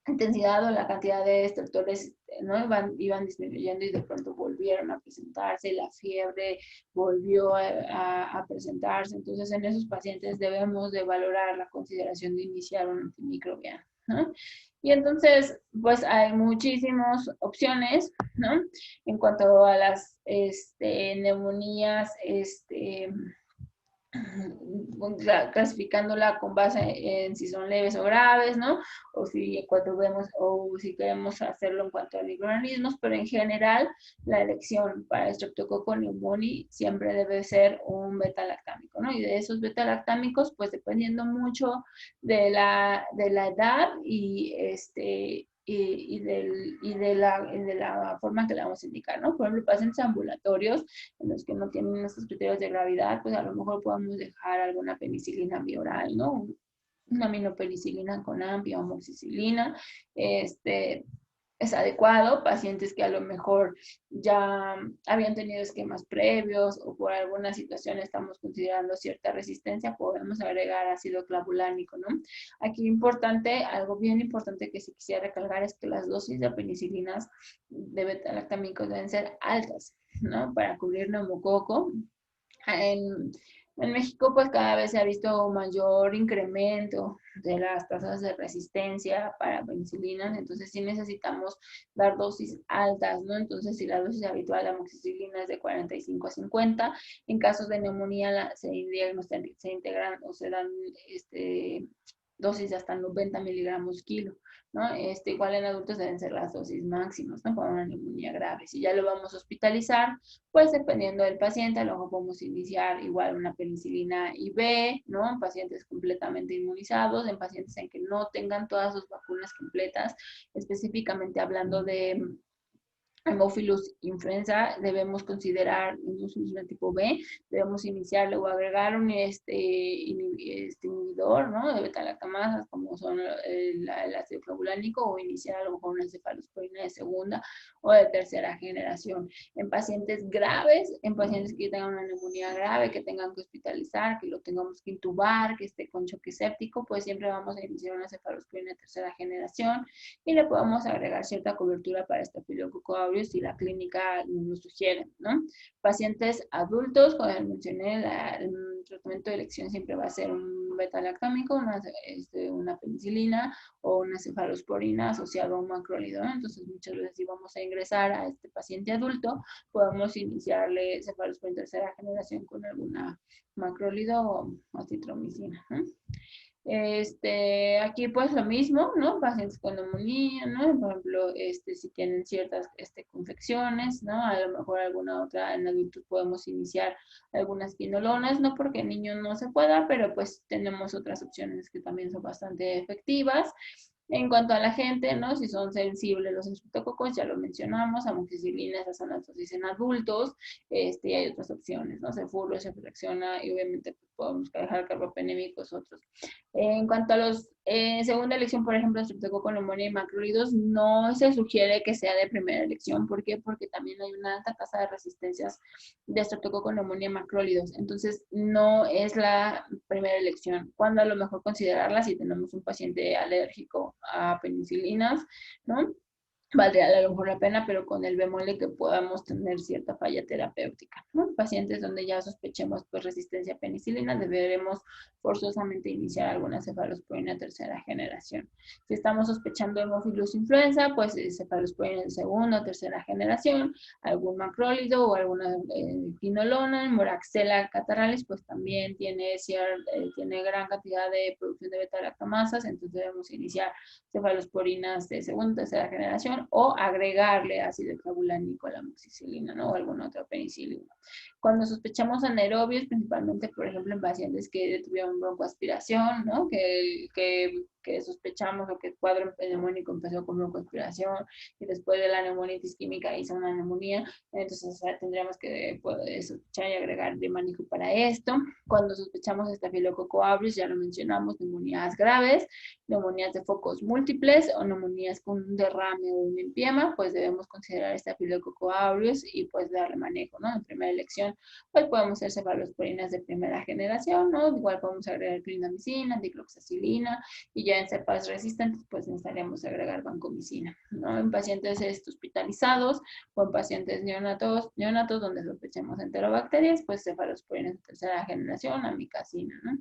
intensidad o la cantidad de estertores, ¿no? iban disminuyendo y de pronto volvieron a presentarse, la fiebre volvió a presentarse. Entonces, en esos pacientes debemos de valorar la consideración de iniciar un antimicrobiano, ¿no? Y entonces, pues hay muchísimas opciones, ¿no? En cuanto a las neumonías, clasificándola con base en si son leves o graves, ¿no? O si cuando vemos, o si queremos hacerlo en cuanto a microorganismos, pero en general la elección para Streptococcus pneumoniae siempre debe ser un beta-lactámico, ¿no? Y de esos beta-lactámicos, pues dependiendo mucho de la edad y de la forma que le vamos a indicar, ¿no? Por ejemplo, pacientes ambulatorios en los que no tienen estos criterios de gravedad, pues a lo mejor podemos dejar alguna penicilina bioral, ¿no? Una aminopenicilina con AMPI o amoxicilina, es adecuado. Pacientes que a lo mejor ya habían tenido esquemas previos o por alguna situación estamos considerando cierta resistencia, podemos agregar ácido clavulánico, ¿no? Aquí importante, algo bien importante que sí quisiera recalcar es que las dosis de penicilinas de beta-lactámicos deben ser altas, ¿no? Para cubrir neumococo. En México, pues cada vez se ha visto mayor incremento de las tasas de resistencia para penicilinas, entonces sí necesitamos dar dosis altas, ¿no? Entonces, si la dosis habitual de amoxicilina es de 45 a 50, en casos de neumonía se integran o se dan dosis de hasta 90 miligramos kilo, ¿no? Igual en adultos deben ser las dosis máximas, ¿no? Para una neumonía grave. Si ya lo vamos a hospitalizar, pues dependiendo del paciente, luego podemos iniciar igual una penicilina IV, ¿no? En pacientes completamente inmunizados, en pacientes en que no tengan todas sus vacunas completas, específicamente hablando de Haemophilus influenza, debemos considerar un tipo B, debemos iniciarle o agregar un inhibidor, ¿no? De beta-lactamasas, como son el ácido clavulánico, o iniciar a lo mejor una cefalosporina de segunda o de tercera generación. En pacientes graves, en pacientes que tengan una neumonía grave, que tengan que hospitalizar, que lo tengamos que intubar, que esté con choque séptico, pues siempre vamos a iniciar una cefalosporina de tercera generación y le podemos agregar cierta cobertura para estafilococo aureus si la clínica nos lo sugiere, ¿no? Pacientes adultos, como mencioné, el tratamiento de elección siempre va a ser un beta-lactámico, una penicilina o una cefalosporina asociado a un macrólido, ¿no? Entonces, muchas veces si vamos a ingresar a este paciente adulto, podemos iniciarle cefalosporina tercera generación con alguna macrólido o acitromicina, ¿no? Aquí pues lo mismo, ¿no? Pacientes con neumonía, ¿no? Por ejemplo, si tienen ciertas confecciones, ¿no? A lo mejor alguna otra, en adultos podemos iniciar algunas quinolonas, no porque en niños no se pueda, pero pues tenemos otras opciones que también son bastante efectivas. En cuanto a la gente, ¿no? Si son sensibles los estreptococos, ya lo mencionamos, amoxicilina, esas son las dosis en adultos, y hay otras opciones, ¿no? Cefurlo, se fracciona y obviamente pues, podemos dejar carbapenémicos otros. En cuanto a los, segunda elección, por ejemplo, estreptococo, neumonía y macrólidos, no se sugiere que sea de primera elección. ¿Por qué? Porque también hay una alta tasa de resistencias de estreptococo, neumonía y macrólidos. Entonces, no es la primera elección. ¿Cuándo a lo mejor considerarla si tenemos un paciente alérgico a penicilinas, ¿no? Valdría a lo mejor la pena, pero con el bemol que podamos tener cierta falla terapéutica, ¿no? Pacientes donde ya sospechemos pues resistencia a penicilina, deberemos forzosamente iniciar alguna cefalosporina tercera generación. Si estamos sospechando Haemophilus influenza, pues cefalosporina de segunda o tercera generación, algún macrólido o alguna quinolona, Moraxella catarralis, pues también tiene gran cantidad de producción de beta-lactamasas, entonces debemos iniciar cefalosporinas de segunda o tercera generación o agregarle ácido clavulánico a la amoxicilina, ¿no? O alguna otra penicilina. Cuando sospechamos anaerobios, principalmente, por ejemplo, en pacientes que tuvieron broncoaspiración, ¿no? Que sospechamos o que el cuadro neumónico empezó con broncoaspiración y después de la neumonitis química hizo una neumonía, entonces tendríamos que sospechar y agregar de manejo para esto. Cuando sospechamos estafilococo aureus, ya lo mencionamos, neumonías graves, neumonías de focos múltiples o neumonías con un derrame o un empiema, pues debemos considerar estafilococo aureus y pues darle manejo, ¿no? En primera elección, pues podemos hacer cefalosporinas de primera generación, ¿no? Igual podemos agregar clindamicina, dicloxacilina y ya en cepas resistentes, pues necesitaríamos agregar vancomicina, ¿no? En pacientes hospitalizados o en pacientes neonatos donde sospechemos enterobacterias, pues cefalosporinas de tercera generación, amicacina, ¿no?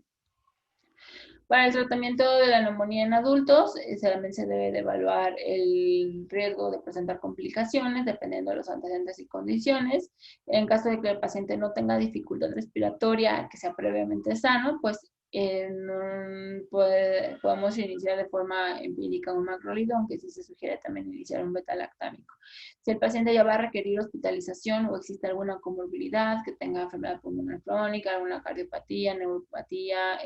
Para el tratamiento de la neumonía en adultos, solamente se debe de evaluar el riesgo de presentar complicaciones dependiendo de los antecedentes y condiciones. En caso de que el paciente no tenga dificultad respiratoria, que sea previamente sano, pues podemos iniciar de forma empírica un macrolido, aunque sí se sugiere también iniciar un beta-lactámico. Si el paciente ya va a requerir hospitalización o existe alguna comorbilidad, que tenga enfermedad pulmonar crónica, alguna cardiopatía, neuropatía,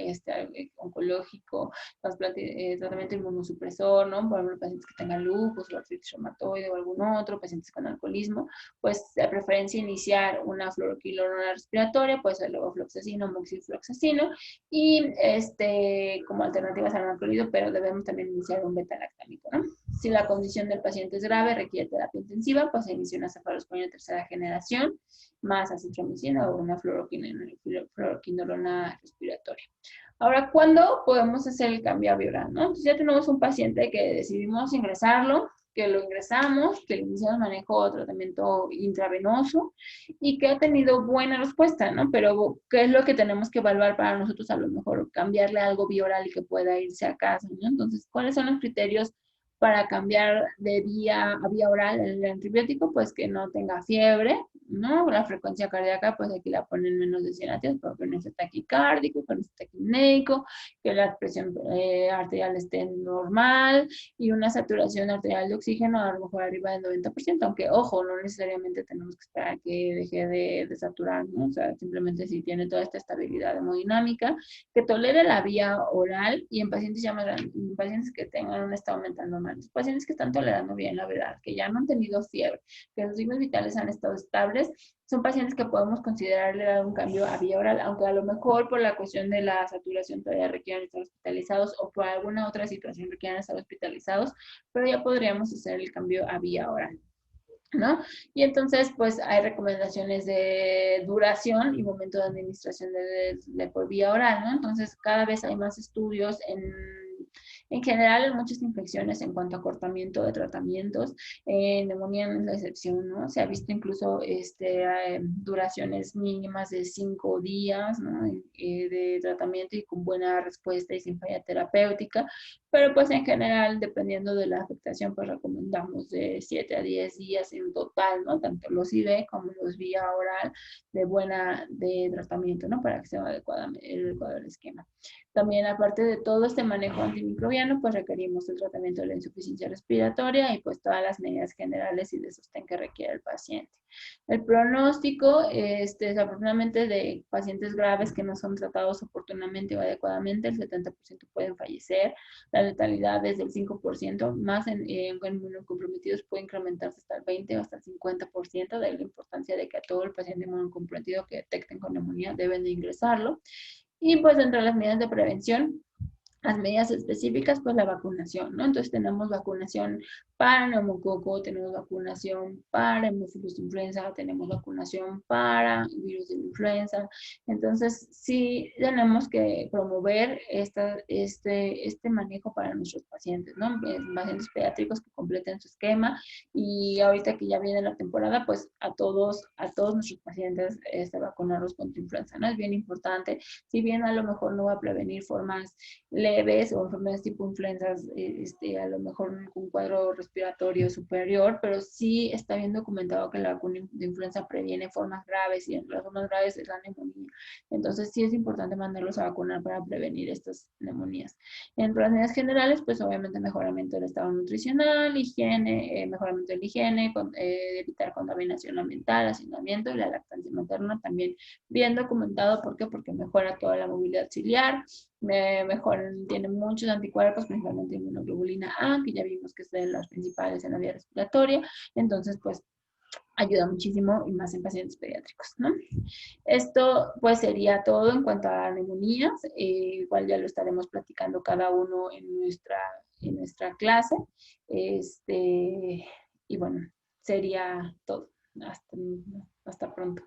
oncológico, tratamiento inmunosupresor, ¿no? Por ejemplo, pacientes que tengan lupus o artritis reumatoide o algún otro, pacientes con alcoholismo, pues de preferencia iniciar una fluoroquinolona respiratoria, puede ser levofloxacino, moxifloxacino, y como alternativas al macrolido, pero debemos también iniciar un beta-lactámico, ¿no? Si la condición del paciente es grave, requiere terapia intensiva, pues se inicia una cefalosporina de tercera generación, más acitromicina o una fluoroquinolona respiratoria. Ahora, ¿cuándo podemos hacer el cambio a Viorán, no? Entonces ya tenemos un paciente que decidimos ingresarlo, que lo ingresamos, que le iniciamos manejo o tratamiento intravenoso y que ha tenido buena respuesta, ¿no? Pero, ¿qué es lo que tenemos que evaluar para nosotros? A lo mejor cambiarle algo bioral y que pueda irse a casa, ¿no? Entonces, ¿cuáles son los criterios para cambiar de vía a vía oral el antibiótico? Pues que no tenga fiebre, ¿no? La frecuencia cardíaca, pues aquí la ponen menos de 100 latidos, porque no esté taquicárdico, que no esté taquipnéico, que la presión arterial esté normal y una saturación arterial de oxígeno a lo mejor arriba del 90%, aunque, ojo, no necesariamente tenemos que esperar a que deje de saturar, ¿no? O sea, simplemente si tiene toda esta estabilidad hemodinámica, que tolere la vía oral y en pacientes ya más grandes, en pacientes que tengan un estado mental normal, los pacientes que están tolerando bien la verdad, que ya no han tenido fiebre, que sus signos vitales han estado estables, son pacientes que podemos considerarle dar un cambio a vía oral, aunque a lo mejor por la cuestión de la saturación todavía requieran estar hospitalizados o por alguna otra situación requieran estar hospitalizados, pero ya podríamos hacer el cambio a vía oral, ¿no? Y entonces, pues hay recomendaciones de duración y momento de administración de por vía oral, ¿no? Entonces, cada vez hay más estudios en general en muchas infecciones en cuanto a acortamiento de tratamientos. Neumonía no es la excepción, ¿no? Se ha visto incluso duraciones mínimas de 5 días, ¿no? De tratamiento y con buena respuesta y sin falla terapéutica, pero pues en general, dependiendo de la afectación, pues recomendamos de 7 a 10 días en total, ¿no? Tanto los IV como los vía oral de tratamiento, ¿no? Para que sea el adecuado el esquema. También, aparte de todo este manejo antimicrobiano, pues requerimos el tratamiento de la insuficiencia respiratoria y pues todas las medidas generales y de sostén que requiere el paciente. El pronóstico, desafortunadamente de pacientes graves que no son tratados oportunamente o adecuadamente, el 70% pueden fallecer. La letalidad es del 5%, más en inmunocomprometidos puede incrementarse hasta el 20 o hasta el 50%, de la importancia de que a todo el paciente inmunocomprometido que detecten con neumonía deben de ingresarlo. Y pues entre las medidas de prevención, las medidas específicas, pues la vacunación, ¿no? Entonces tenemos vacunación para neumococo, tenemos vacunación para hemófilos de influenza, tenemos vacunación para virus de la influenza. Entonces sí tenemos que promover este manejo para nuestros pacientes, ¿no? Pacientes pediátricos que completen su esquema y ahorita que ya viene la temporada, pues a todos nuestros pacientes vacunarlos contra influenza, ¿no? Es bien importante, si bien a lo mejor no va a prevenir formas leves o enfermedades tipo influencias, a lo mejor un cuadro respiratorio superior, pero sí está bien documentado que la vacuna de influenza previene formas graves y entre las formas graves es la neumonía. Entonces sí es importante mandarlos a vacunar para prevenir estas neumonías. En las medidas generales, pues obviamente mejoramiento del estado nutricional, higiene, mejoramiento de la higiene, evitar contaminación ambiental, hacinamiento y la lactancia materna también bien documentado. ¿Por qué? Porque mejora toda la movilidad ciliar, tiene muchos anticuerpos, principalmente inmunoglobulina A, que ya vimos que es de las principales en la vía respiratoria, entonces pues ayuda muchísimo y más en pacientes pediátricos, ¿no? Esto pues sería todo en cuanto a neumonías, igual ya lo estaremos platicando cada uno en nuestra clase, y bueno, sería todo. Hasta pronto.